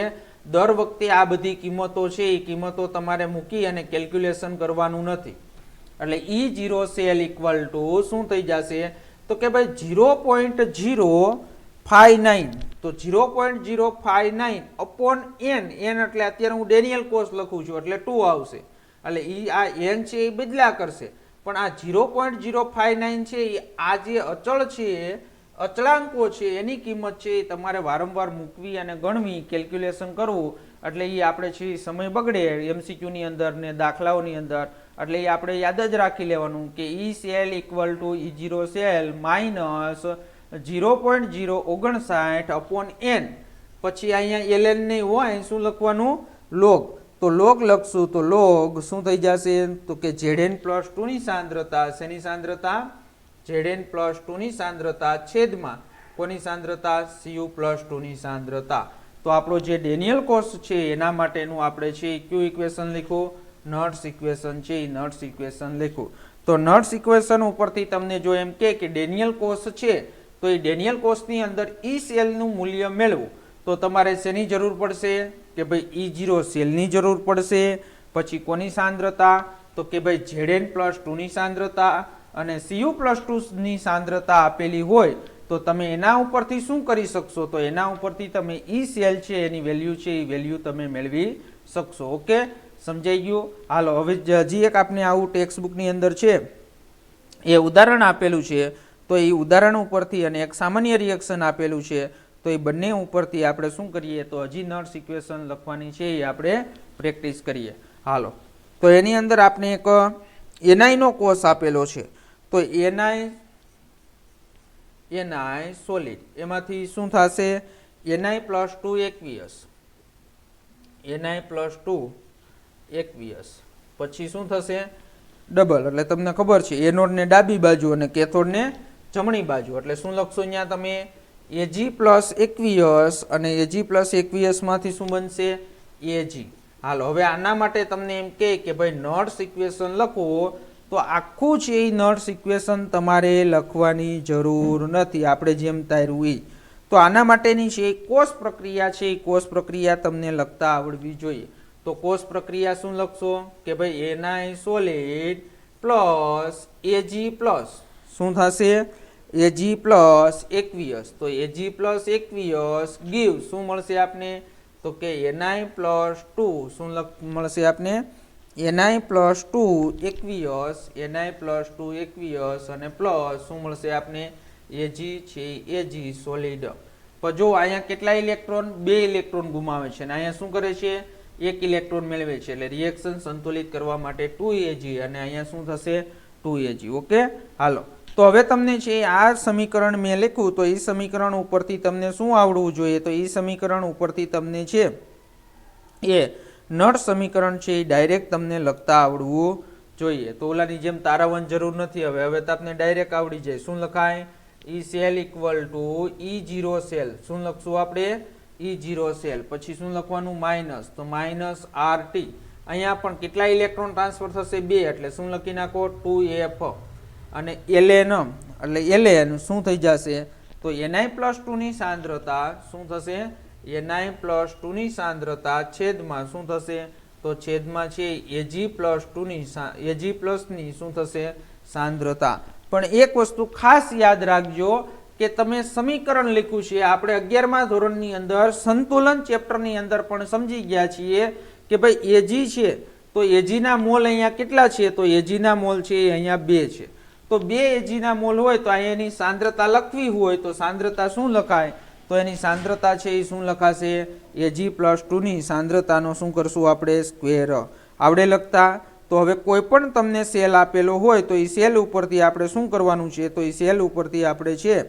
[SPEAKER 1] દર વખતે આ બધી કિંમતો છે એ કિંમતો તમારે મૂકી અને કેલ્ક્યુલેશન કરવાનું નથી. એટલે E0 સેલ ઇક્વલ ટુ શું થઈ જશે? તો કે ભાઈ 0.059. તો 0.059 અપોન n એટલે અત્યારે હું ડેનિયલ કોષ લખું છું એટલે 2 આવશે. એટલે આ n છે એ બદલા કરશે, પણ આ 0.059 છે એ આ જે અચળ છે, અચળાંકો છે, એની કિંમત છે એ તમારે વારંવાર મૂકવી અને ગણવી, કેલ્ક્યુલેશન કરવું, એટલે એ આપણે છે સમય બગડે એમસીક્યુની અંદર ને દાખલાઓની અંદર, એટલે એ આપણે યાદ જ રાખી લેવાનું કે E cell equal to E0 cell minus 0.059 upon n, પછી અહીંયા ln નહીં હોય શું લખવાનું, લોગ, તો લોગ લખશું તો લોગ શું થઈ જશે તો કે Zn પ્લસ 2 ની સાંદ્રતા, શેની સાંદ્રતા, Zn પ્લસ 2 ની સાંદ્રતા છેદમાં કોની સાંદ્રતા, Cu પ્લસ 2 ની સાંદ્રતા. તો આપણો જે ડેનિયલ કોષ છે એના માટેનું આપણે છે ક્યુ ઇક્વેશન લખ્યું, નટ્સ ઇક્વેશન છે એ નટ્સ ઇક્વેશન લખ્યું. તો નટ્સ ઇક્વેશન ઉપરથી તમને જો એમ કે ડેનિયલ કોષ છે તો એ ડેનિયલ કોષની અંદર ઈ સેલનું મૂલ્ય મેળવવું તો તમારે શેની જરૂર પડશે કે ભાઈ E0 સેલની જરૂર પડશે, પછી કોની સાંદ્રતા તો કે ભાઈ Zn પ્લસ 2 ની સાંદ્રતા અને Cu પ્લસ 2 ની સાંદ્રતા આપેલી હોય તો તમે એના ઉપરથી શું કરી શકશો, તો એના ઉપરથી તમે ઈ સેલ છે એની વેલ્યુ છે એ વેલ્યુ તમે મેળવી શકશો. ઓકે, સમજાઈ ગયું. હાલો હવે હજી એક આપણે આવું ટેક્સ્ટ બુકની અંદર છે એ ઉદાહરણ આપેલું છે, તો એ ઉદાહરણ ઉપરથી અને એક સામાન્ય રિએક્શન આપેલું છે, તો એ બંને ઉપરથી આપણે શું કરીએ તો હજી નટ્સ ઇક્વેશન લખવાની છે એ આપણે પ્રેક્ટિસ કરીએ. હાલો, તો એની અંદર આપણે એક એનઆઈ નો કોષ આપેલો છે, તો એનઆઈ સોલિડ, એમાંથી શું થશે એનઆઈ પ્લસ 2 એકવીએસ, એનઆઈ પ્લસ 2 એકવીએસ, પછી શું થશે ડબલ, એટલે તમને ખબર છે એનોડ ને ડાબી બાજુ અને કેથોડ ને જમણી બાજુ, એટલે શું લખશો અહીંયા તમે Ag પ્લસ એકવીએસ અને Ag પ્લસ એકવીએસ માંથી શું બનશે Ag. હાલો હવે આના માટે તમને એમ કે ભાઈ નટ્સ ઇક્વેશન લખો તો આખું છે એ નટ્સ ઇક્વેશન તમારે લખવાની જરૂર નથી, આપણે જેમ તાર્યું એ. તો આના માટેની છે કોષ પ્રક્રિયા છે એ કોષ પ્રક્રિયા તમને લખતા આવડવી જોઈએ. તો કોષ પ્રક્રિયા શું લખશો કે ભાઈ Ni solid plus Ag plus શું થશે Ag પ્લસ એકવીએસ, તો Ag પ્લસ એકવીએસ ગીવ શું મળશે આપને તો કે એનઆઈ પ્લસ 2 શું મળશે આપને એનઆઈ પ્લસ 2 એકવીએસ, એનઆઈ પ્લસ 2 એકવીએસ અને પ્લસ શું મળશે આપને Ag છે Ag સોલિડ. પણ જો અહીંયા કેટલા ઇલેક્ટ્રોન, 2 ઇલેક્ટ્રોન ગુમાવે છે અને અહીંયા શું કરે છે 1 ઇલેક્ટ્રોન મેળવે છે, એટલે રિએક્શન સંતુલિત કરવા માટે 2Ag અને અહીંયા શું થશે 2Ag. ઓકે, હાલો તો હવે તમને છે આ સમીકરણ મેં લખ્યું, તો એ સમીકરણ ઉપરથી તમને શું આવડવું જોઈએ, તો એ સમીકરણ ઉપરથી તમને છે એ નટ સમીકરણ છે એ ડાયરેક્ટ તમને લખતા આવડવું જોઈએ. તો ઓલાની જેમ તારાવવાની જરૂર નથી, હવે તો તમને ડાયરેક્ટ આવડી જાય. શું લખાય E cell equal to E0 cell, શું લખશું આપણે E0 સેલ, પછી શું લખવાનું માઇનસ, તો માઇનસ RT, અહીંયા પણ કેટલા ઇલેક્ટ્રોન ટ્રાન્સફર થશે 2, એટલે શું લખી નાખો 2F અને ln, એટલે ln શું થઈ જશે તો ni પ્લસ 2 ની સાંદ્રતા શું થશે ni પ્લસ 2 ની સાંદ્રતા છેદમાં શું થશે તો છેદમાં છે Ag પ્લસ 2 ની Ag પ્લસ ની શું થશે સાંદ્રતા. પણ એક વસ્તુ ખાસ યાદ રાખજો કે તમે સમીકરણ લખ્યું છે, આપણે 11મા ધોરણની અંદર સંતુલન ચેપ્ટરની અંદર પણ સમજી ગયા છીએ કે ભાઈ Ag છે તો Ag ના મોલ અહીંયા કેટલા છે, તો Ag ના મોલ છે અહીંયા 2 છે, તો 2 Ag ના મોલ હોય તો અહીંયાની સાંદ્રતા લખવી હોય તો સાંદ્રતા શું લખાય, તો એની સાંદ્રતા છે એ શું લખાશે Ag પ્લસ 2 ની સાંદ્રતાનો શું કરશું આપણે સ્ક્વેર. આવડે લખતા. તો હવે કોઈ પણ તમને સેલ આપેલો હોય તો એ સેલ ઉપરથી આપણે શું કરવાનું છે, તો એ સેલ ઉપરથી આપણે છે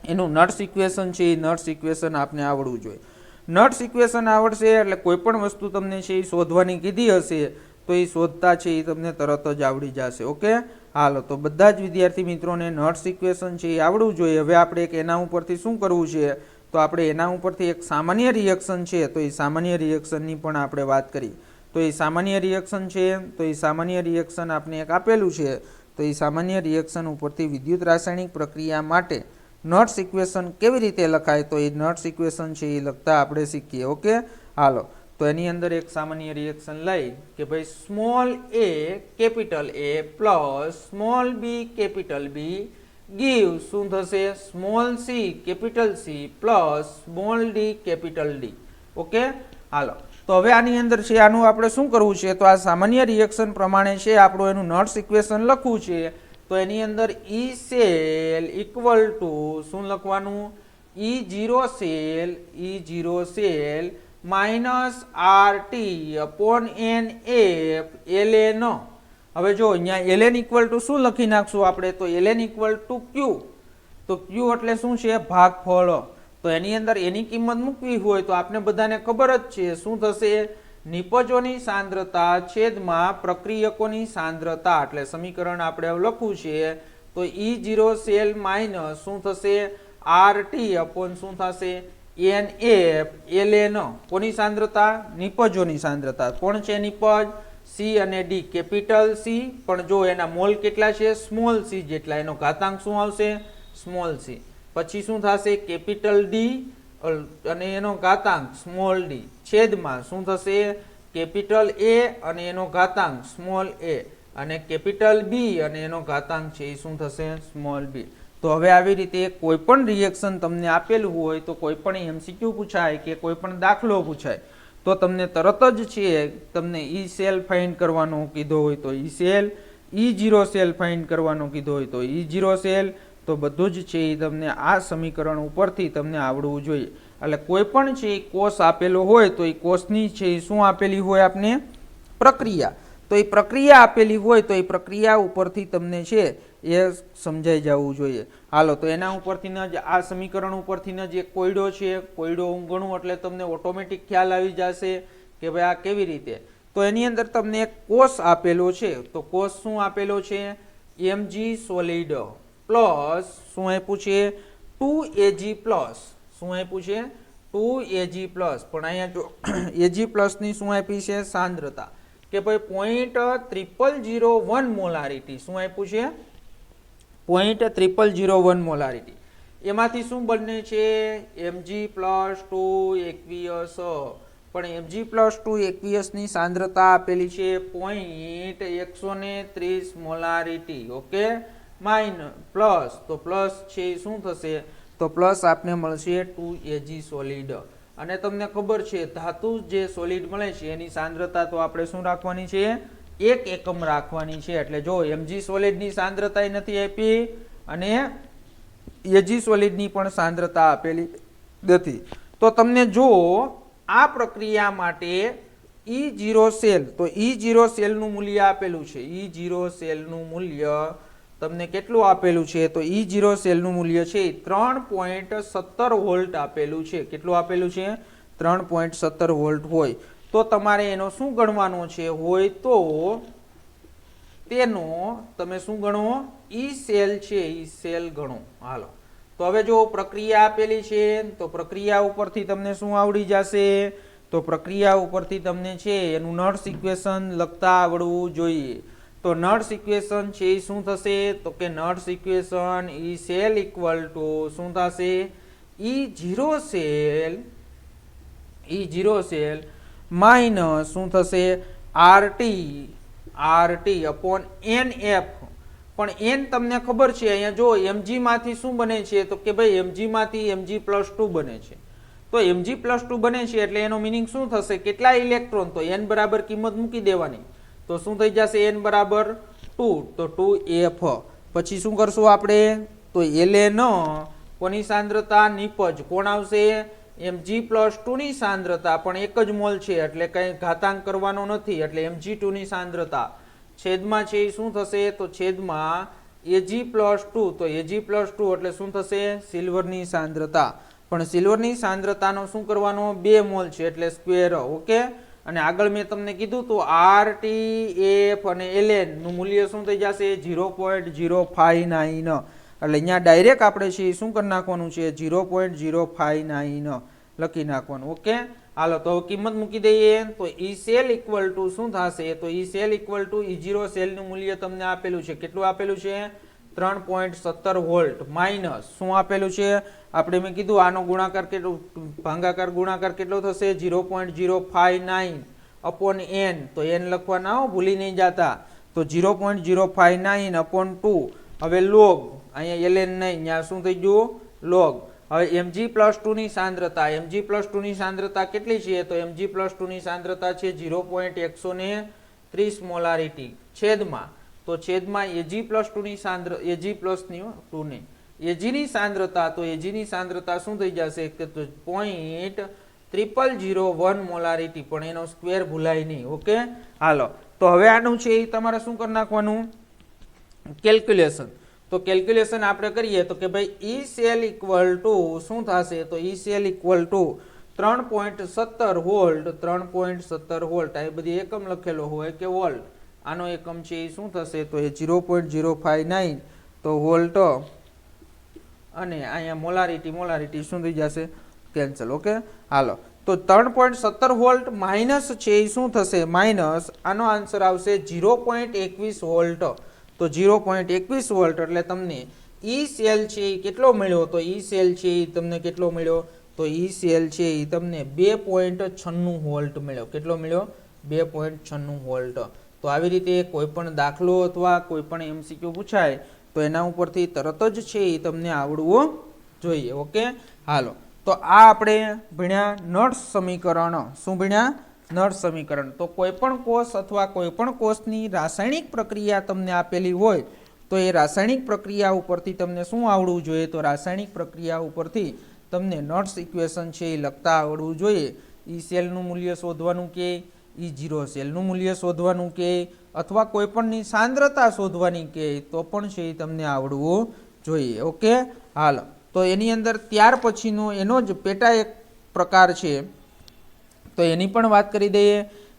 [SPEAKER 1] એનું નટ્સ ઇક્વેશન છે એ નટ્સ ઇક્વેશન આપણે આવડવું જોઈએ. નટ્સ ઇક્વેશન આવડશે એટલે કોઈ પણ વસ્તુ તમને છે એ શોધવાની કીધી હશે તો એ શોધતા છે એ તમને તરત જ આવડી જશે. ઓકે, હાલો તો બધા જ વિદ્યાર્થી મિત્રોને નટ્સ ઇક્વેશન છે એ આવડવું જોઈએ. હવે આપણે એક એના ઉપરથી શું કરવું છે, તો આપણે એના ઉપરથી એક સામાન્ય રિએક્શન છે તો એ સામાન્ય રિએક્શનની પણ આપણે વાત કરી. તો એ સામાન્ય રિએક્શન છે, તો એ સામાન્ય રિએક્શન આપણે એક આપેલું છે, તો એ સામાન્ય રિએક્શન ઉપરથી વિદ્યુત રાસાયણિક પ્રક્રિયા માટે નટ્સ ઇક્વેશન કેવી રીતે લખાય, તો એ નટ્સ ઇક્વેશન છે એ લખતા આપણે શીખીએ. ઓકે, હાલો તો એની અંદર એક સામાન્ય રિએક્શન લઈ કે ભાઈ small a capital A plus small b capital B give શું થશે small c capital C plus small d capital D. Okay, હાલો તો હવે આની અંદર છે આનું આપણે શું કરવું છે, તો આ સામાન્ય રિએક્શન પ્રમાણે છે આપણું એનું નોટ્સ ઇક્વેશન લખવું છે. તો એની અંદર ઈ સેલ ઇક્વલ ટુ શું લખવાનું, E cell minus RT upon N F ln. હવે જો અહીંયા એલએન ઇક્વલ ટુ શું લખી નાખશું આપણે, તો એલએન ઇક્વલ ટુ ક્યુ. તો ક્યુ એટલે શું છે, ભાગફળ. તો એની અંદર એની કિંમત મૂકવી હોય તો આપણે બધાને ખબર જ છે શું થશે, નિપજોની સાંદ્રતા છેદમાં પ્રક્રિયકોની સાંદ્રતા. એટલે સમીકરણ આપણે લખવું છે તો ઈ સેલ માઇનસ શું થશે, આરટી અપોન શું થશે, એન એફ એલએન. કોની સાંદ્રતા, નિપજોની સાંદ્રતા. કોણ છે નિપજ, સી અને ડી. કેપિટલ સી પણ જો એના મોલ કેટલા છે, સ્મોલ સી જેટલા. એનો ઘાતાંક શું આવશે, સ્મોલ સી. પછી શું થશે, કેપિટલ ડી અને એનો ઘાતાંક સ્મોલ ડી છેદમાં શું થશે, કેપિટલ એ અને એનો ઘાતાંક સ્મોલ એ અને કેપિટલ બી અને એનો ઘાતાંક છે એ શું થશે, સ્મોલ બી. તો હવે આવી રીતે કોઈ પણ રિએક્શન તમને આપેલું હોય તો કોઈ પણ એમસીક્યુ પૂછાય કે કોઈ પણ દાખલો પૂછાય તો તમને તરત જ છે તમને ઈ સેલ ફાઇન્ડ કરવાનો કીધો હોય તો ઈ સેલ, ઈ સેલ ફાઇન્ડ કરવાનો કીધો હોય તો ઈ સેલ. તો બધું જ છે એ તમને આ સમીકરણ ઉપરથી તમને આવડવું જોઈએ. એટલે કોઈ પણ છે એ કોષ આપેલો હોય તો એ કોષની છે એ શું આપેલી હોય આપને, પ્રક્રિયા. તો એ પ્રક્રિયા આપેલી હોય તો એ પ્રક્રિયા ઉપરથી તમને છે એ સમજાઈ જવું જોઈએ. હાલો તો એના ઉપરથી જ આ સમીકરણ ઉપરથી જ એક કોયડો છે, કોયડો હું ગણું એટલે તમને ઓટોમેટિક ખ્યાલ આવી જશે કે ભાઈ આ કેવી રીતે. તો એની અંદર તમને એક કોષ આપેલો છે. તો કોષ શું આપેલો છે, mg સોલિડ પ્લસ શું આપ્યું છે, 2Ag પ્લસ. શું આપ્યું છે, 2Ag પ્લસ. પણ અહીંયા જો Ag પ્લસ ની શું આપી છે, સાંદ્રતા કે ભાઈ 0.0001 મોલારિટી. શું આપ્યું છે, 0.0001 મોલારિટી. એમાંથી શું બને છે, Mg પ્લસ 2 એકવીયસ. પણ Mg પ્લસ 2 એકવીયસ ની સાંદ્રતા આપેલી છે 0.130 મોલારિટી. ઓકે, માઇનસ પ્લસ, તો પ્લસ છે શું થશે, તો પ્લસ આપને મળશે 2Ag સોલિડ. અને તમને ખબર છે ધાતુ જે સોલિડ મળે છે એની સાંદ્રતા તો આપણે શું રાખવાની છે, 1 એકમ રાખવાની છે. એટલે જો Mg સોલિડ ની સાંદ્રતા નથી આપી અને Ag સોલિડ ની પણ સાંદ્રતા આપેલી નથી. તો તમને જો આ પ્રક્રિયા માટે ઈ સેલ, તો ઈ સેલ નું મૂલ્ય આપેલું છે. ઈ સેલ નું મૂલ્ય તમને કેટલું આપેલું છે, તો ઈ સેલ નું મૂલ્ય છે 3.17 વોલ્ટ આપેલું છે. કેટલું આપેલું છે, 3.17 વોલ્ટ હોય. તો તમારે એનો શું ગણવાનો છે, હોય તો તેનો તમે શું ગણો, ઈ સેલ છે, ઈ સેલ ગણો. હાલો તો હવે જો પ્રક્રિયા આપેલી છે તો પ્રક્રિયા ઉપરથી તમને શું આવડી જશે, તો પ્રક્રિયા ઉપરથી તમને છે એનું નટ્સ ઇક્વેશન લખતા આવડવું જોઈએ. તો નટ્સ ઇક્વેશન છે એ શું થશે, તો કે nuts equation E cell equal to શું થશે, ઈ સેલ માઇનસ શું થશે, આરટી અપોન NF. પણ n તમને ખબર છે અહીંયા જો Mg માંથી શું બને છે, તો કે ભાઈ Mg માંથી Mg+2 બને છે. તો Mg+2 બને છે એટલે એનો મિનિંગ શું થશે, કેટલા ઇલેક્ટ્રોન, તો n બરાબર કિંમત મૂકી દેવાની. તો શું થઈ જશે, n બરાબર 2, તો 2F. પછી શું કરશું આપણે, તો Ln કોની સાંદ્રતા, નિપજ. કોણ આવશે, Mg+2 ની સાંદ્રતા પણ એક જ મોલ છે એટલે કઈ ઘાતાંક કરવાનો નથી. એટલે Mg2 ની સાંદ્રતા છેદમાં છે એ શું થશે, તો છેદમાં Ag+2. તો Ag+2 એટલે શું થશે, સિલ્વરની સાંદ્રતા. પણ સિલ્વરની સાંદ્રતાનો શું કરવાનો, 2 મોલ છે એટલે સ્ક્વેર. ઓકે, અને આગળ મેં તમને કીધું તો RTF અને Ln નું મૂલ્ય શું થઈ જશે, 0.059. એટલે અહીંયા ડાયરેક્ટ આપણે છે શું કરી નાખવાનું છે, 0.059 લખી નાખવાનું. ઓકે, હાલો તો કિંમત મૂકી દઈએ. તો ઈ સેલ ઇક્વલ ટુ શું થશે, તો E cell equal to E cell નું મૂલ્ય તમને આપેલું છે. કેટલું આપેલું છે, 3.17 વોલ્ટ માઇનસ શું આપેલું છે, આપણે મેં કીધું આનો ગુણાકાર કેટલો, ભાગાકાર ગુણાકાર કેટલો થશે, 0.059 અપોન n. તો n લખવાના ભૂલી નહીં જતા. તો 0.059 અપોન 2. હવે લોગ, અહીંયા ln નહીં, અહીંયા શું થઈ ગયું, લોગ. હવે Mg+2 ની સાંદ્રતા, Mg+2 ની સાંદ્રતા કેટલી છે? તો Mg+2 ની સાંદ્રતા છે 0.130 મોલારિટી છેદમાં, તો છેદમાં Ag+2 ની Ag+2 ની Ag ની સાંદ્રતા, તો Ag ની સાંદ્રતા શું થઈ જશે કે તો 0.0001 મોલારિટી, પણ એનો સ્ક્વેર ભૂલાય નહીં. ઓકે, હાલો તો હવે આનું છે એ તમારે શું કરી નાખવાનું? કેલ્ક્યુલેશન. તો કેલ્ક્યુલેશન આપણે કરીએ તો કે ભાઈ ઈ સેલ ઇક્વલ ટુ શું થશે? તો E cell equal to 3.17 volt, 3.17 volt, આ બધી એકમ લખેલો હોય કે વોલ્ટ, આનો એકમ છે એ શું થશે? તો એ 0.059 તો વોલ્ટ, અને અહીંયા મોલારિટી શું થઈ જશે? કેન્સલ. ઓકે, હાલો તો 3.17 વોલ્ટ માઇનસ છે એ શું થશે? માઇનસ, આનો આન્સર આવશે 0.21 વોલ્ટ. તો 0.21 વોલ્ટ એટલે તમને ઈ સેલ છે એ કેટલો મળ્યો? તો ઈ સેલ છે એ તમને કેટલો મળ્યો? તો ઈ સેલ છે એ તમને 2.96 વોલ્ટ મળ્યો. કેટલો મળ્યો? 2.96 વોલ્ટ. તો આવી રીતે કોઈ પણ દાખલો અથવા કોઈ પણ એમસીક્યુ પૂછાય તો એના ઉપરથી તરત જ છે એ તમને આવડવું જોઈએ. ઓકે, હાલો તો આ આપણે ભણ્યા નોટ્સ સમીકરણ. શું ભણ્યા? નોટ્સ સમીકરણ. તો કોઈ પણ કોષ અથવા કોઈ પણ કોષની રાસાયણિક પ્રક્રિયા તમને આપેલી હોય તો એ રાસાયણિક પ્રક્રિયા ઉપરથી તમને શું આવડવું જોઈએ? તો રાસાયણિક પ્રક્રિયા ઉપરથી તમને નોટ્સ ઇક્વેશન છે એ લખતા આવડવું જોઈએ. ઈ સેલનું મૂલ્ય શોધવાનું કે E0 સેલનું મૂલ્ય શોધવાનું કે અથવા કોઈ પણની સાંદ્રતા શોધવાની કે તો પણ છે એ તમને આવડવું જોઈએ. ઓકે, હાલો તો એની અંદર ત્યાર પછીનો એનો જ પેટા એક પ્રકાર છે, તો એની પણ વાત કરી દઈએ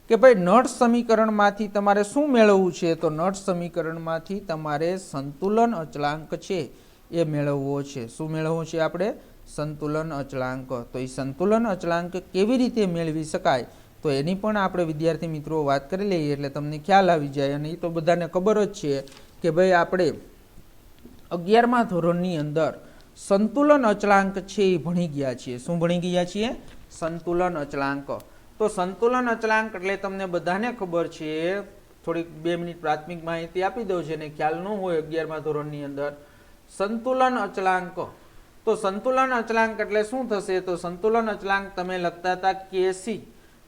[SPEAKER 1] કે ભાઈ નોટ્સ સમીકરણમાંથી તમારે શું મેળવવું છે? તો નોટ્સ સમીકરણમાંથી તમારે સંતુલન અચળાંક છે એ મેળવવો છે. શું મેળવવું છે આપણે? સંતુલન અચળાંક. તો એ સંતુલન અચળાંક કેવી રીતે મેળવી શકાય તો એની પણ આપણે વિદ્યાર્થી મિત્રો વાત કરી લઈએ એટલે તમને ખ્યાલ આવી જાય. અને એ તો બધાને ખબર જ છે કે ભાઈ આપણે 11મા ધોરણની અંદર સંતુલન અચળાંક છે એ ભણી ગયા છીએ. શું ભણી ગયા છીએ? સંતુલન અચળાંક. તો સંતુલન અચળાંક એટલે તમને બધાને ખબર છે, થોડીક 2 મિનિટ પ્રાથમિક માહિતી આપી દઉં છે ને ખ્યાલ ન હોય 11મા ધોરણની અંદર સંતુલન અચળાંક. તો સંતુલન અચળાંક એટલે શું થશે? તો સંતુલન અચળાંક તમે લખતા હતા Kc.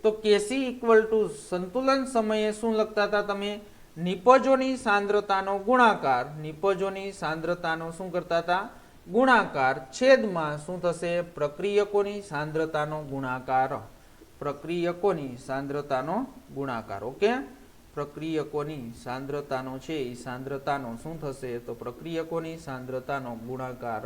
[SPEAKER 1] તો Kc ઇક્વલ ટુ સંતુલન સમયે શું લખતા હતા તમે? નિપજોની સાંદ્રતાનો ગુણાકાર. નિપજોની સાંદ્રતાનો શું કરતા હતા? ગુણાકાર છેદમાં શું થશે? પ્રક્રિયકોની સાંદ્રતાનો ગુણાકાર. પ્રક્રિયકોની સાંદ્રતાનો ગુણાકાર. ઓકે, પ્રક્રિયકોની સાંદ્રતાનો છે એ સાંદ્રતાનો શું થશે? તો પ્રક્રિયકોની સાંદ્રતાનો ગુણાકાર.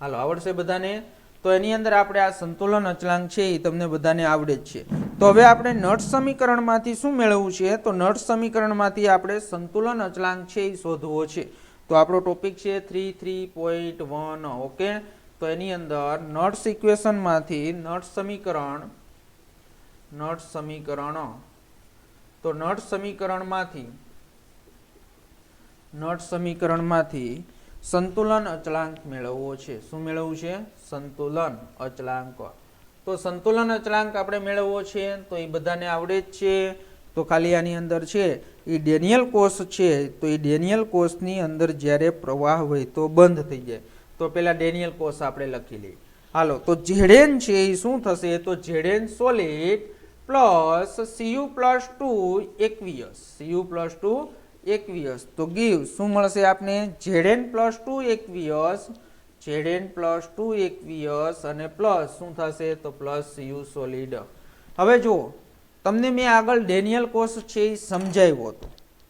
[SPEAKER 1] હાલો, આવડશે બધાને? તો એની અંદર આપણે આ સંતુલન અચળાંક છે એ તમને બધાને આવડે જ છે. તો હવે આપણે નોટ્સ સમીકરણમાંથી શું મેળવવું છે? તો નોટ્સ સમીકરણમાંથી આપણે સંતુલન અચળાંક છે એ શોધવો છે. તો આપણો ટોપિક છે 3.1. ઓકે, તો એની અંદર નોટ્સ ઇક્વેશનમાંથી નોટ્સ સમીકરણ, તો નોટ્સ સમીકરણમાંથી સંતુલન અચળાંક મેળવવો છે. શું મેળવવું છે? સંતુલન અચળાંક. તો સંતુલન અચળાંક આપણે મેળવવો છે તો એ બધાને આવડે જ છે. તો ખાલી આની અંદર છે એ ડેનિયલ કોષ છે, તો એ ડેનિયલ કોષની અંદર જ્યારે પ્રવાહ વહેતો બંધ થઈ જાય તો પેલા ડેનિયલ કોષ આપણે લખી લઈએ. હાલો, તો Zn છે એ શું થશે? તો Zn solid plus Cu+2 aqueous. Cu+2 aqueous તો ગીવ શું મળશે આપને? Zn+2 aqueous, Zn+2 aqueous અને પ્લસ શું થશે? તો પ્લસ Cu સોલિડ. હવે જુઓ, તમને મેં આગળ ડેનિયલ કોષ છે એ સમજાવ્યો હતો.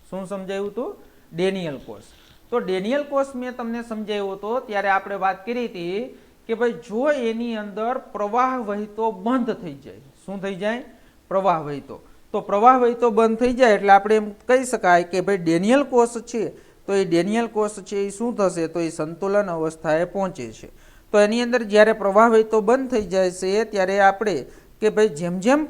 [SPEAKER 1] શું સમજાવ્યું હતું? ડેનિયલ કોષ. તો ડેનિયલ કોષ મેં તમને સમજાવ્યો હતો ત્યારે આપણે વાત કરી હતી કે ભાઈ જો એની અંદર પ્રવાહ વહેતો બંધ થઈ જાય. શું થઈ જાય? પ્રવાહ વહેતો. તો પ્રવાહ વહેતો બંધ થઈ જાય એટલે આપણે એમ કહી શકાય કે ભાઈ ડેનિયલ કોષ છે તો એ ડેનિયલ કોષ છે એ શું થશે? તો એ સંતુલન અવસ્થાએ પહોંચે છે. તો એની અંદર જ્યારે પ્રવાહ વહેતો બંધ થઈ જાય છે ત્યારે આપણે કે ભાઈ જેમ જેમ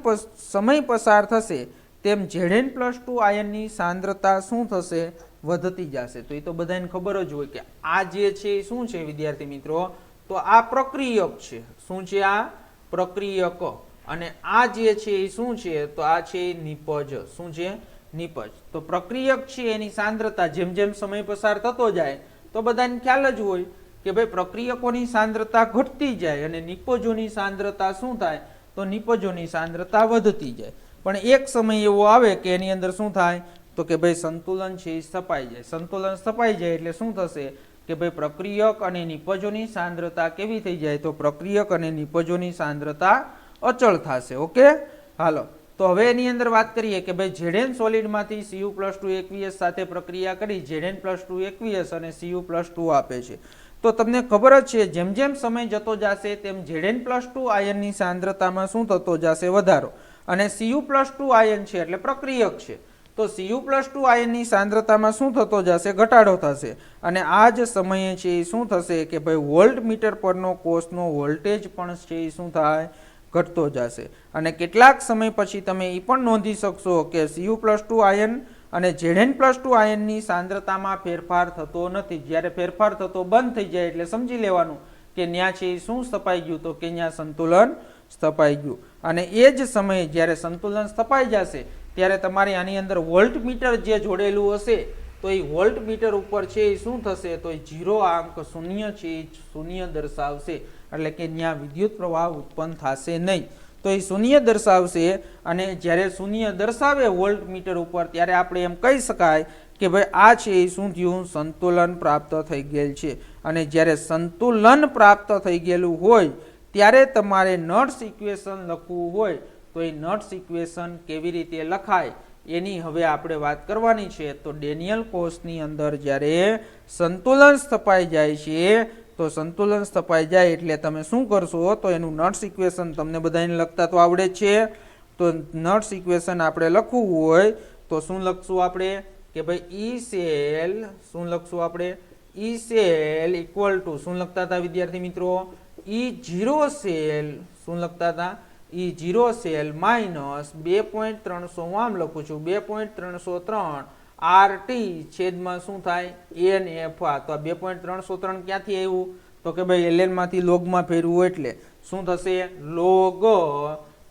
[SPEAKER 1] સમય પસાર થશે તેમ Zn+2 આયનની સાંદ્રતા શું થશે? વધતી જશે. તો એ તો બધાને ખબર જ હોય કે આ જે છે એ શું છે વિદ્યાર્થી મિત્રો? તો આ પ્રક્રિયક છે. શું છે? આ પ્રક્રિયક. અને આ જે છે એ શું છે? તો આ છે નિપજ. શું છે? નિપજ. તો પ્રક્રિયક છે એની સાંદ્રતા જેમ જેમ સમય પસાર થતો જાય તો બધાને ખ્યાલ જ હોય કે ભાઈ પ્રક્રિયકોની સાંદ્રતા ઘટતી જાય અને નિપજોની સાંદ્રતા શું થાય, તો નિપજોની સાંદ્રતા વધતી જાય. પણ એક સમય એવો આવે કે એની અંદર શું થાય, તો કે ભાઈ સંતુલન છે એ સ્થપાઈ જાય. સંતુલન સ્થપાઈ જાય એટલે શું થશે કે ભાઈ પ્રક્રિયક અને નિપજોની સાંદ્રતા કેવી થઈ જાય, તો પ્રક્રિયક અને નિપજોની સાંદ્રતા અચળ થશે. ઓકે, હાલો તો હવે એની અંદર વાત કરીએ કે ભાઈ Zn સોલિડમાંથી Cu+2 aqueous સાથે પ્રક્રિયા કરી Zn+2 aqueous અને Cu+2 આપે છે. તો તમને ખબર જ છે જેમ જેમ સમય જતો જશે તેમ Zn+2 આયનની સાંદ્રતામાં શું થતો જશે, વધારો. અને Cu+2 આયન છે એટલે પ્રક્રિયક છે, તો Cu+2 આયનની સાંદ્રતામાં શું થતો જશે, ઘટાડો થશે. અને આ જ સમયે છે એ શું થશે કે ભાઈ વોલ્ટમીટર પરનો કોષનો વોલ્ટેજ પણ છે એ શું થાય, ઘટતો જશે. અને કેટલાક સમય પછી તમે એ પણ નોંધી શકશો કે Cu+2 આયન અને Zn+2 આયનની સાંદ્રતામાં ફેરફાર થતો નથી. જ્યારે ફેરફાર થતો બંધ થઈ જાય એટલે સમજી લેવાનું કે ન્યા છે એ શું સ્થપાઈ ગયું, તો કે ન્યા સંતુલન સ્થપાઈ ગયું. અને એ જ સમયે જ્યારે સંતુલન સ્થપાઈ જશે ત્યારે તમારે આની અંદર વોલ્ટમીટર જે જોડેલું હશે તો એ વોલ્ટમીટર ઉપર છે એ શું થશે, તો એ 0 અંક શૂન્ય છે એ શૂન્ય દર્શાવશે. એટલે કે ત્યાં વિદ્યુત પ્રવાહ ઉત્પન્ન થશે નહીં, તો એ શૂન્ય દર્શાવશે. અને જ્યારે શૂન્ય દર્શાવે વોલ્ટમીટર ઉપર ત્યારે આપણે એમ કહી શકાય કે ભાઈ આ છે એ શું થયું, સંતુલન પ્રાપ્ત થઈ ગયેલ છે. અને જ્યારે સંતુલન પ્રાપ્ત થઈ ગયેલું હોય ત્યારે તમારે નટ્સ ઇક્વેશન લખવું હોય તો એ નટ્સ ઇક્વેશન કેવી રીતે લખાય એની હવે આપણે વાત કરવાની છે. તો ડેનિયલ કોષની અંદર જ્યારે સંતુલન સ્થપાઈ જાય છે, તો સંતુલન સ્થપાઈ જાય એટલે તમે શું કરશો, તો એનું નટ્સ ઇક્વેશન તમને બધાને લખતા તો આવડે જ છે. તો નટ્સ ઇક્વેશન આપણે લખવું હોય તો શું લખશું આપણે કે ભાઈ ઈ સેલ શું લખશું આપણે, ઈ સેલ ઇક્વલ ટુ શું લખતા હતા વિદ્યાર્થી મિત્રો, E0 સેલ શું લખતા હતા, E0 સેલ માઇનસ 2.300 હું આમ લખું છું 2.303 RT છેદમાં શું થાય NF. તો આ 2.303 ક્યાંથી આવ્યું, તો કે ભાઈ ln માંથી લોગમાં ફેરવું એટલે શું થશે, લોગ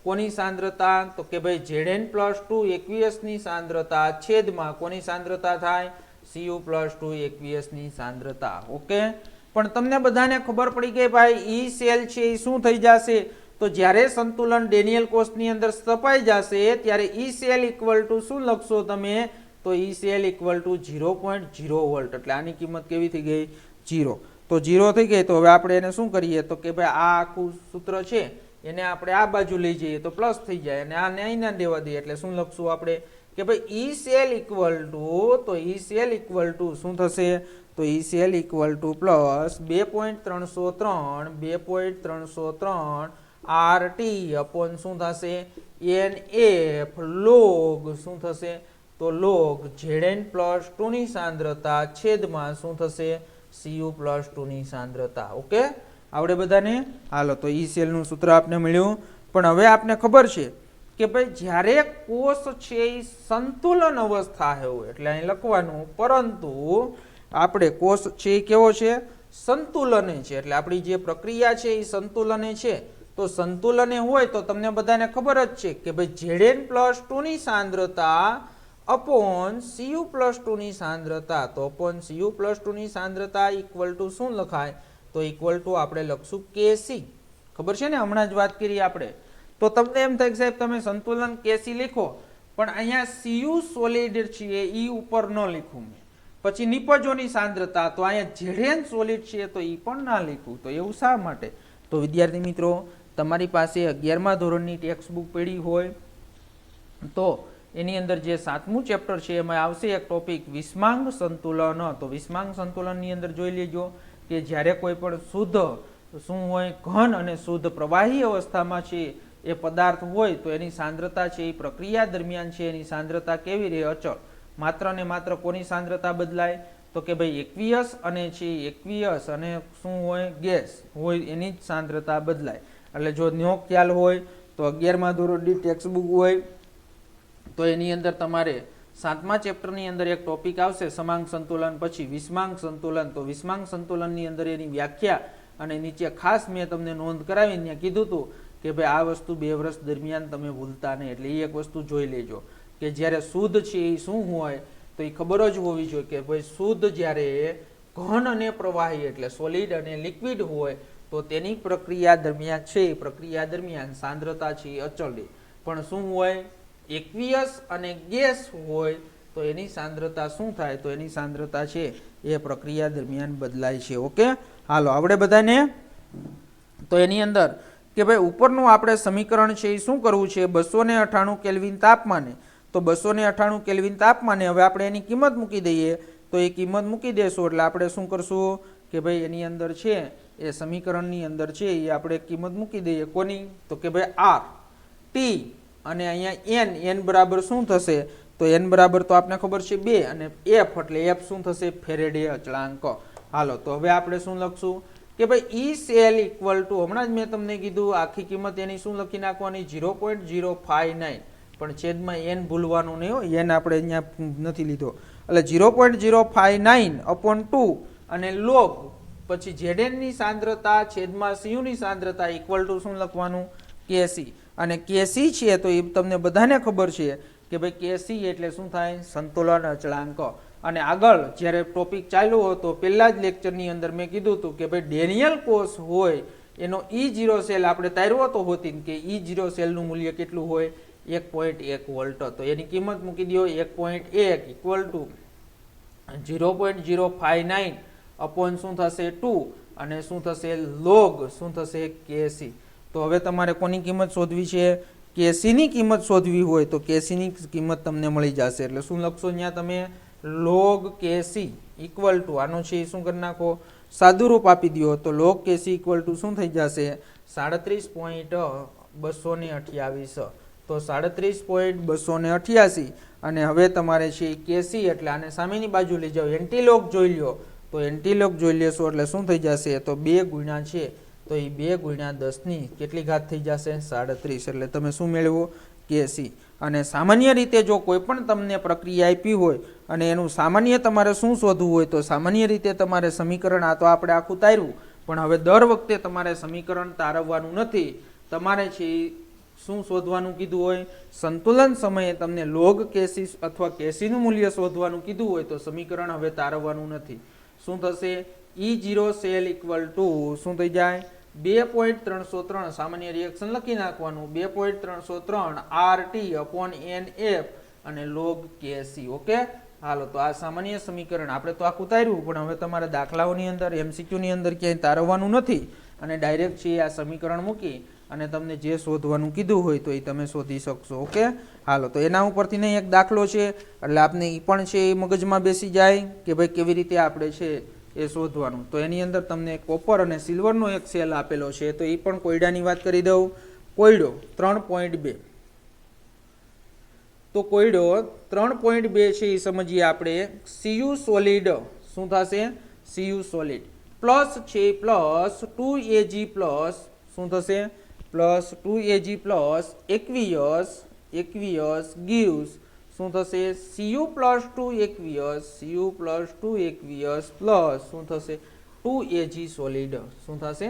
[SPEAKER 1] કોની સાંદ્રતા, તો કે ભાઈ Zn+2 aqueous ની સાંદ્રતા છેદમાં કોની સાંદ્રતા થાય, Cu+2 aqueous ની સાંદ્રતા. ઓકે, પણ તમને બધાને ખબર પડી ગઈ ભાઈ ઈ સેલ છે એ શું થઈ જશે, તો જ્યારે સંતુલન ડેનિયલ કોષની અંદર સ્થપાઈ જશે ત્યારે ઈ સેલ ઇક્વલ ટુ શું લખશો તમે, તો E cell equal two 0.0 volt. એટલે આની કિંમત કેવી થઈ ગઈ, 0. તો 0 થઈ ગઈ. તો હવે આપણે એને શું કરીએ, તો કે ભાઈ આ આખું સૂત્ર છે એને આપણે આ બાજુ લઈ જઈએ તો પ્લસ થઈ જાય અને આને અહીંના દેવા દઈએ એટલે શું લખશું આપણે કે ભાઈ ઈ સેલ ઇક્વલ ટુ, તો ઈ સેલ ઇક્વલ ટુ શું થશે, તો E cell equal to plus 2.303 RT upon શું થશે NF લોગ શું થશે, તો લોગ Zn+2 ની સાંદ્રતા છેદમાં શું થશે Cu+2 ની સાંદ્રતા. ઓકે, આવડે બધાને. હાલો તો ઈ સેલ નું સૂત્ર આપને મળ્યું. પણ હવે આપને ખબર છે કે ભાઈ જ્યારે કોષ છે એ સંતુલન અવસ્થા હોય એટલે અહીં લખવાનું, પરંતુ આપણે કોષ છે એ કેવો છે, સંતુલને છે. એટલે આપણી જે પ્રક્રિયા છે એ સંતુલને છે. તો સંતુલને હોય તો તમને બધાને ખબર જ છે કે ભાઈ Zn+2 ની સાંદ્રતા અપોન Cu+2 ની સાંદ્રતા, તો અપોન Cu+2 ની સાંદ્રતા ઇક્વલ ટુ શું લખાય, તો ઇક્વલ ટુ આપણે લખશું Kc. ખબર છે ને, હમણાં જ વાત કરી આપણે. તો તમને એમ થાય કે સાહેબ તમે સંતુલન Kc લીખો પણ અહીંયા Cu સોલિડ છે એ ઉપર ન લીખું મેં, પછી નિપજોની સાંદ્રતા તો અહીંયા Zn સોલિડ છે તો એ પણ ના લીખું. તો એવું શા માટે, તો વિદ્યાર્થી મિત્રો તમારી પાસે 11મા ધોરણની ટેક્સ્ટ બુક પડી હોય તો એની અંદર જે 7મું ચેપ્ટર છે એમાં આવશે એક ટોપિક વિષમાંગ સંતુલન. તો વિષમાંગ સંતુલનની અંદર જોઈ લેજો કે જ્યારે કોઈ પણ શુદ્ધ શું હોય, ઘન અને શુદ્ધ પ્રવાહી અવસ્થામાં છે એ પદાર્થ હોય તો એની સાંદ્રતા છે એ પ્રક્રિયા દરમિયાન છે એની સાંદ્રતા કેવી રહે, અચળ. માત્ર ને માત્ર કોની સાંદ્રતા બદલાય, તો કે ભાઈ એકવીયસ અને છે એકવીયસ અને શું હોય, ગેસ હોય એની જ સાંદ્રતા બદલાય. એટલે જો નો ખ્યાલ હોય તો 11મા ધોરણની ટેક્સ્ટ બુક હોય તો એની અંદર તમારે 7મા ચેપ્ટરની અંદર એક ટોપિક આવશે સમાંગ સંતુલન, પછી વિષમાંગ સંતુલન. તો વિષમાંગ સંતુલનની અંદર એની વ્યાખ્યા અને નીચે ખાસ મેં તમને નોંધ કરાવીને ત્યાં કીધું હતું કે ભાઈ આ વસ્તુ 2 વર્ષ દરમિયાન તમે ભૂલતા નહીં. એટલે એ એક વસ્તુ જોઈ લેજો કે જ્યારે શુદ્ધ છે એ શું હોય તો એ ખબર જ હોવી જોઈએ કે ભાઈ શુદ્ધ જ્યારે ઘન અને પ્રવાહી એટલે સોલિડ અને લિક્વિડ હોય તો તેની પ્રક્રિયા દરમિયાન છે, પ્રક્રિયા દરમિયાન સાંદ્રતા છે એ અચળ રહે. પણ શું હોય, એક્વિયસ અને ગેસ હોય તો એની સાંદ્રતા શું થાય, તો એની સાંદ્રતા છે એ પ્રક્રિયા દરમિયાન બદલાય છે. ઓકે, હાલો આપણે બધાને તો એની અંદર કે ભાઈ ઉપરનું આપણે સમીકરણ છે એ શું કરવું છે, 298 કેલ્વિન તાપમાને. તો 298 કેલ્વિન તાપમાને હવે આપણે એની કિંમત મૂકી દઈએ. તો એ કિંમત મૂકી દેશું એટલે આપણે શું કરશું કે ભાઈ એની અંદર છે એ સમીકરણની અંદર છે એ આપણે કિંમત મૂકી દઈએ. કોની, તો કે ભાઈ આર ટી અને અહીંયા એન બરાબર શું થશે, તો એન બરાબર તો આપણે ખબર છે 2 અને એફ એટલે એફ શું થશે, ફેરેડે અચળાંક. હાલો તો હવે આપણે શું લખશું કે ભાઈ ઈ સેલ ઇક્વલ ટુ, હમણાં જ મેં તમને કીધું આખી કિંમત એની શું લખી નાખવાની 0.059, પણ છેદમાં એન ભૂલવાનું નહીં હોય, એન આપણે અહીંયા નથી લીધો એટલે 0.059/2 અને લોગ પછી ઝેડએન ની સાંદ્રતા છેદમાં સીયુ ની સાંદ્રતા ઇક્વલ ટુ શું લખવાનું, કેસી. અને કેસી છે તો એ તમને બધાને ખબર છે કે ભાઈ કેસી એટલે શું થાય, સંતુલન અચળાંક. અને આગળ જ્યારે ટોપિક ચાલ્યો હતો પહેલા જ લેક્ચરની અંદર મેં કીધું હતું કે ભાઈ ડેનિયલ કોષ હોય એનો E0 સેલ આપણે તાર્યો હતો હોતી કે E0 સેલનું મૂલ્ય કેટલું હોય, 1.1 વોલ્ટ. તો એની કિંમત મૂકી દો 1.1 ઇક્વલ ટુ 0.059 અપોન શું થશે 2 અને શું થશે લોગ શું થશે કેસી. તો હવે તમારે કોની કિંમત શોધવી છે, કેસીની કિંમત શોધવી હોય તો કેસીની કિંમત તમને મળી જશે. એટલે શું લખશો અહીંયા તમે, લોગ કેસી ઇક્વલ ટુ આનો છે શું કરી નાખો, સાદુરૂપ આપી દો તો લોગ કેસી ઇક્વલ ટુ શું થઈ જશે 37.228. તો 37.288 અને હવે તમારે છે કેસી એટલે આને સામેની બાજુ લઈ જાઓ, એન્ટીલોગ જોઈ લો તો એન્ટીલોગ જોઈ લેશો એટલે શું થઈ જશે, તો 2 ગુણ્યા છે તો એ 2 ગુણ્યા 10 કેટલી ઘાત થઈ જશે 37. એટલે તમે શું મેળવો, કેસી. અને સામાન્ય રીતે જો કોઈ પણ તમને પ્રક્રિયા આપી હોય અને એનું સામાન્ય તમારે શું શોધવું હોય તો સામાન્ય રીતે તમારે સમીકરણ, આ તો આપણે આખું તાર્યું પણ હવે દર વખતે તમારે સમીકરણ તારવવાનું નથી, તમારે છે શું શોધવાનું કીધું હોય, સંતુલન સમયે તમને લોગ કેસી અથવા કેસીનું મૂલ્ય શોધવાનું કીધું હોય તો સમીકરણ હવે તારવવાનું નથી. શું થશે, E0 સેલ ઇક્વલ ટુ શું થઈ જાય 2.303 સામાન્ય રિએક્શન લખી નાખવાનું 2.303 RT અપોન NF અને લોગ કેસી. ઓકે, હાલો તો આ સામાન્ય સમીકરણ આપણે તો આખું તાર્યું પણ હવે તમારે દાખલાઓની અંદર MCQ ની અંદર ક્યાંય તારવવાનું નથી અને ડાયરેક્ટ છે આ સમીકરણ મૂકી અને તમને જે શોધવાનું કીધું હોય તો એ તમે શોધી શકશો. ઓકે, હાલો તો એના ઉપરથી નહીં એક દાખલો છે એટલે આપને એ પણ છે એ મગજમાં બેસી જાય કે ભાઈ કેવી રીતે આપણે છે એ શોધવાનું. તો એની અંદર તમને કોપર અને સિલ્વરનો એક સેલ આપેલો છે તો એ પણ કોયડાની વાત કરી દઉં. કોયડો 3.2, તો કોયડો 3.2 છે એ સમજીએ આપણે. સીયુ સોલિડ શું થશે, સીયુ સોલિડ પ્લસ છે પ્લસ 2Ag પ્લસ શું થશે, પ્લસ 2Ag પ્લસ એકવીયસ ગીવ્સ શું થશે, Cu plus 2 aqueous Cu plus 2 aqueous plus શું થશે 2Ag સોલિડ શું થશે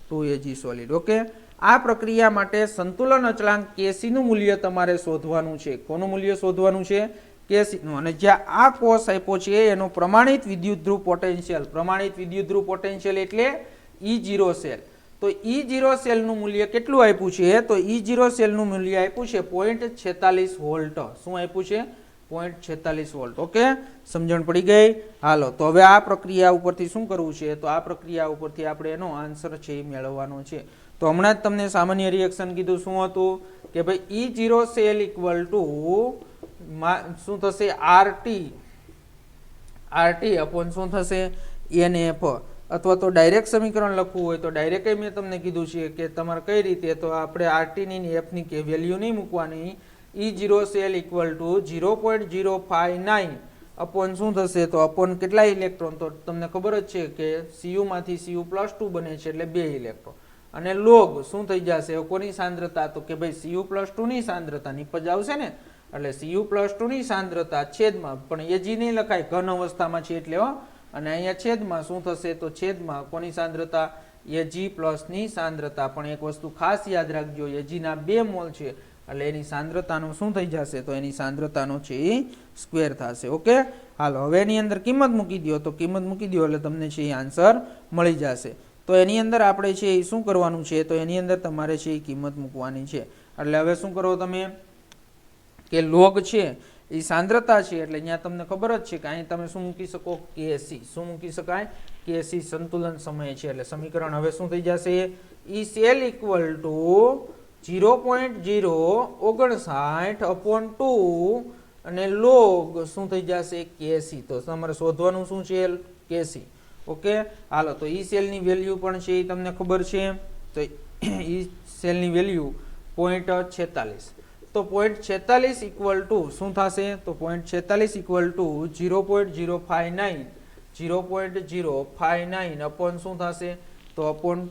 [SPEAKER 1] 2Ag સોલિડ. ઓકે, આ પ્રક્રિયા માટે સંતુલન અચળાંક કેસીનું મૂલ્ય તમારે શોધવાનું છે. કોનું મૂલ્ય શોધવાનું છે, કેસીનું. અને જ્યાં આ કોષ આપ્યો છે એનો પ્રમાણિત વિદ્યુતધ્રુવ પોટેન્શિયલ, પ્રમાણિત વિદ્યુતધ્રુવ પોટેન્શિયલ એટલે E0 સેલ. તો E0 સેલનું મૂલ્ય કેટલું આપ્યું છે, તો E0 સેલનું મૂલ્ય આપ્યું છે 0.46 વોલ્ટ. શું આપ્યું છે, 0.46 વોલ્ટ. ઓકે, સમજણ પડી ગઈ. હાલો તો હવે આ પ્રક્રિયા ઉપરથી શું કરવું છે, તો આ પ્રક્રિયા ઉપરથી આપણે એનો આન્સર છે એ મેળવવાનો છે. તો હમણાં જ તમને સામાન્ય રિએક્શન કીધું શું હતું કે ભાઈ E0 સેલ ઇક્વલ ટુ શું થશે RT અપોન શું થશે NF. અથવા તો ડાયરેક્ટ સમીકરણ લખવું હોય તો ડાયરેક્ટ મેં તમને કીધું છે કે તમારે કઈ રીતે, તો આપણે RT ની F ની કે વેલ્યુ નહીં મૂકવાની. E0 cell equal two 0.059 upon શું થશે, તો અપોન કેટલા ઇલેક્ટ્રોન, તો તમને ખબર જ છે કે Cu માંથી Cu પ્લસ 2 બને છે એટલે 2 ઇલેક્ટ્રોન અને લોગ શું થઈ જશે કોની સાંદ્રતા, તો કે ભાઈ Cu પ્લસ 2 ની સાંદ્રતા નીપજ આવશે ને એટલે Cu પ્લસ 2 ની સાંદ્રતા છેદમાં, પણ Ag નહીં લખાય ઘન અવસ્થામાં છે એટલે અને અહીંયા છેદમાં શું થશે, તો છેદમાં કોની સાંદ્રતા Ag પ્લસ ની સાંદ્રતા. પણ એક વસ્તુ ખાસ યાદ રાખજો, Ag ના 2 મોલ છે એટલે એની સાંદ્રતાનો શું થઈ જશે, તો એની સાંદ્રતાનો છે એ સ્ક્વેર થશે. ઓકે, હાલો હવે એની અંદર કિંમત મૂકી દો, તો કિંમત મૂકી દો એટલે તમને છે એ આન્સર મળી જશે. તો એની અંદર આપણે છે એ શું કરવાનું છે, તો એની અંદર તમારે છે એ કિંમત મૂકવાની છે. એટલે હવે શું કરો તમે કે લોગ છે એ સાંદ્રતા છે, એટલે અહીંયા તમને ખબર જ છે કે અહીં તમે શું મૂકી શકો, કેસી. શું મૂકી શકાય, કેસી સંતુલન સમય છે. એટલે સમીકરણ હવે શું થઈ જશે, ઈ સેલ ઇક્વલ ટુ 0.059/2 અને લોગ શું થઈ જશે, કેસી. તો તમારે શોધવાનું શું છે, કેસી. ઓકે, હાલો તો ઈ સેલની વેલ્યુ પણ છે એ તમને ખબર છે, તો ઈ સેલની વેલ્યુ 0.46. તો 0.46 ઇક્વલ ટુ શું થશે, તો 0.46 ઇક્વલ ટુ 0.059 અપોન શું થશે, તો અપોન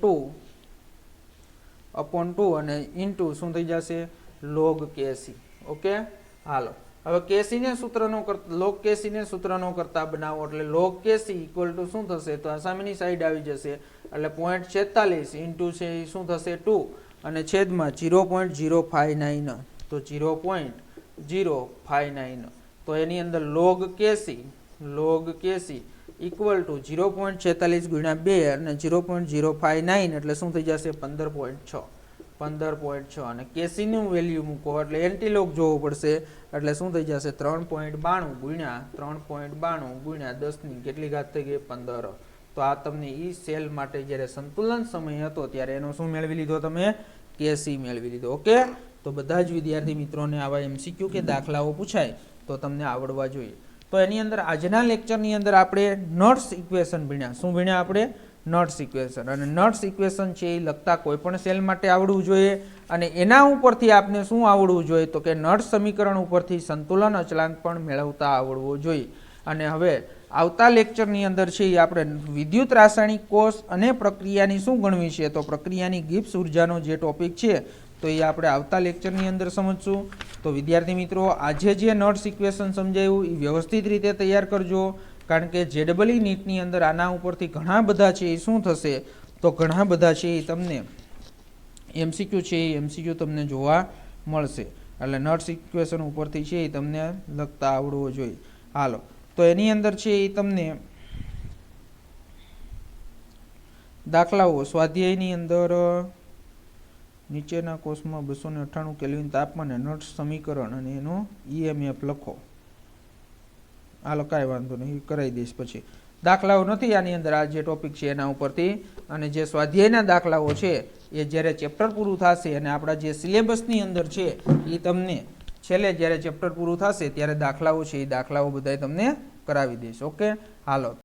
[SPEAKER 1] 2 અને ઇન્ટુ શું થઈ જશે, લોગ કેસી. ઓકે, હાલો હવે કેસીને સૂત્રનો કરતા લોગ કેસીને સૂત્રનો કરતા બનાવો, એટલે લોગ કેસી ઇક્વલ ટુ શું થશે, તો આ સામેની સાઈડ આવી જશે, એટલે 0.46 ઇન્ટુ છે એ શું થશે 2 અને છેદમાં 0.059, તો 0.059. તો એની અંદર લોગ કેસી ઇક્વલ ટુ 0.46 ગુણ્યા 2 અને 0.059 એટલે શું થઈ જશે, 15.6 અને કેસીનું વેલ્યુ મૂકો એટલે એન્ટીલોગ જોવો પડશે, એટલે શું થઈ જશે 3.92 ગુણ્યા 10 ની કેટલી ઘાત થઈ ગઈ, 15. તો આ તમને ઈ સેલ માટે જ્યારે સંતુલન સમય હતો ત્યારે એનો શું મેળવી લીધો, તમે કેસી મેળવી લીધો. ઓકે, તો બધા જ વિદ્યાર્થી મિત્રોને આવા એમસીક્યુ કે દાખલાઓ પૂછાય તો તમને આવડવા જોઈએ. તો એની અંદર આજના લેક્ચરની અંદર આપણે નટ્સ ઇક્વેશન ભણ્યા. શું ભણ્યા આપણે, નટ્સ ઇક્વેશન. અને નટ્સ ઇક્વેશન છે એ લગતા કોઈ પણ સેલ માટે આવડવું જોઈએ, અને એના ઉપરથી આપને શું આવડવું જોઈએ, તો કે નટ્સ સમીકરણ ઉપરથી સંતુલન અચળાંક પણ મેળવતા આવડવો જોઈએ. અને હવે આવતા લેક્ચરની અંદર છે એ આપણે વિદ્યુત રાસાયણિક કોષ અને પ્રક્રિયાની શું ગણવી છે, તો પ્રક્રિયાની ગિબ્સ ઉર્જાનો જે ટોપિક છે તો એ આપણે આવતા લેક્ચરની અંદર સમજશું. તો વિદ્યાર્થી મિત્રો, આજે જે નટ્સ ઇક્વેશન સમજાયું એ વ્યવસ્થિત રીતે તૈયાર કરજો, કારણ કે જેડબલઈ નીટની અંદર આના ઉપરથી ઘણા બધા છે એ શું થશે, તો ઘણા બધા છે એ તમને એમસીક્યુ છે એ એમસીક્યુ તમને જોવા મળશે. એટલે નટ્સ ઇક્વેશન ઉપરથી છે એ તમને લગતા આવડવો જોઈએ. હાલો તો એની અંદર છે એ તમને દાખલાઓ સ્વાધ્યાયની અંદર નીચેના કોષમાં 298 કેલ્વિન તાપમાને નટ્સ સમીકરણ અને એનો EMF લખો. હાલો કાંઈ વાંધો નહીં, કરાવી દઈશ પછી. દાખલાઓ નથી આની અંદર, આ જે ટોપિક છે એના ઉપરથી, અને જે સ્વાધ્યાયના દાખલાઓ છે એ જ્યારે ચેપ્ટર પૂરું થશે અને આપણા જે સિલેબસની અંદર છે એ તમને છેલ્લે જ્યારે ચેપ્ટર પૂરું થશે ત્યારે દાખલાઓ છે એ દાખલાઓ બધાય તમને કરાવી દઈશ. ઓકે, હાલો.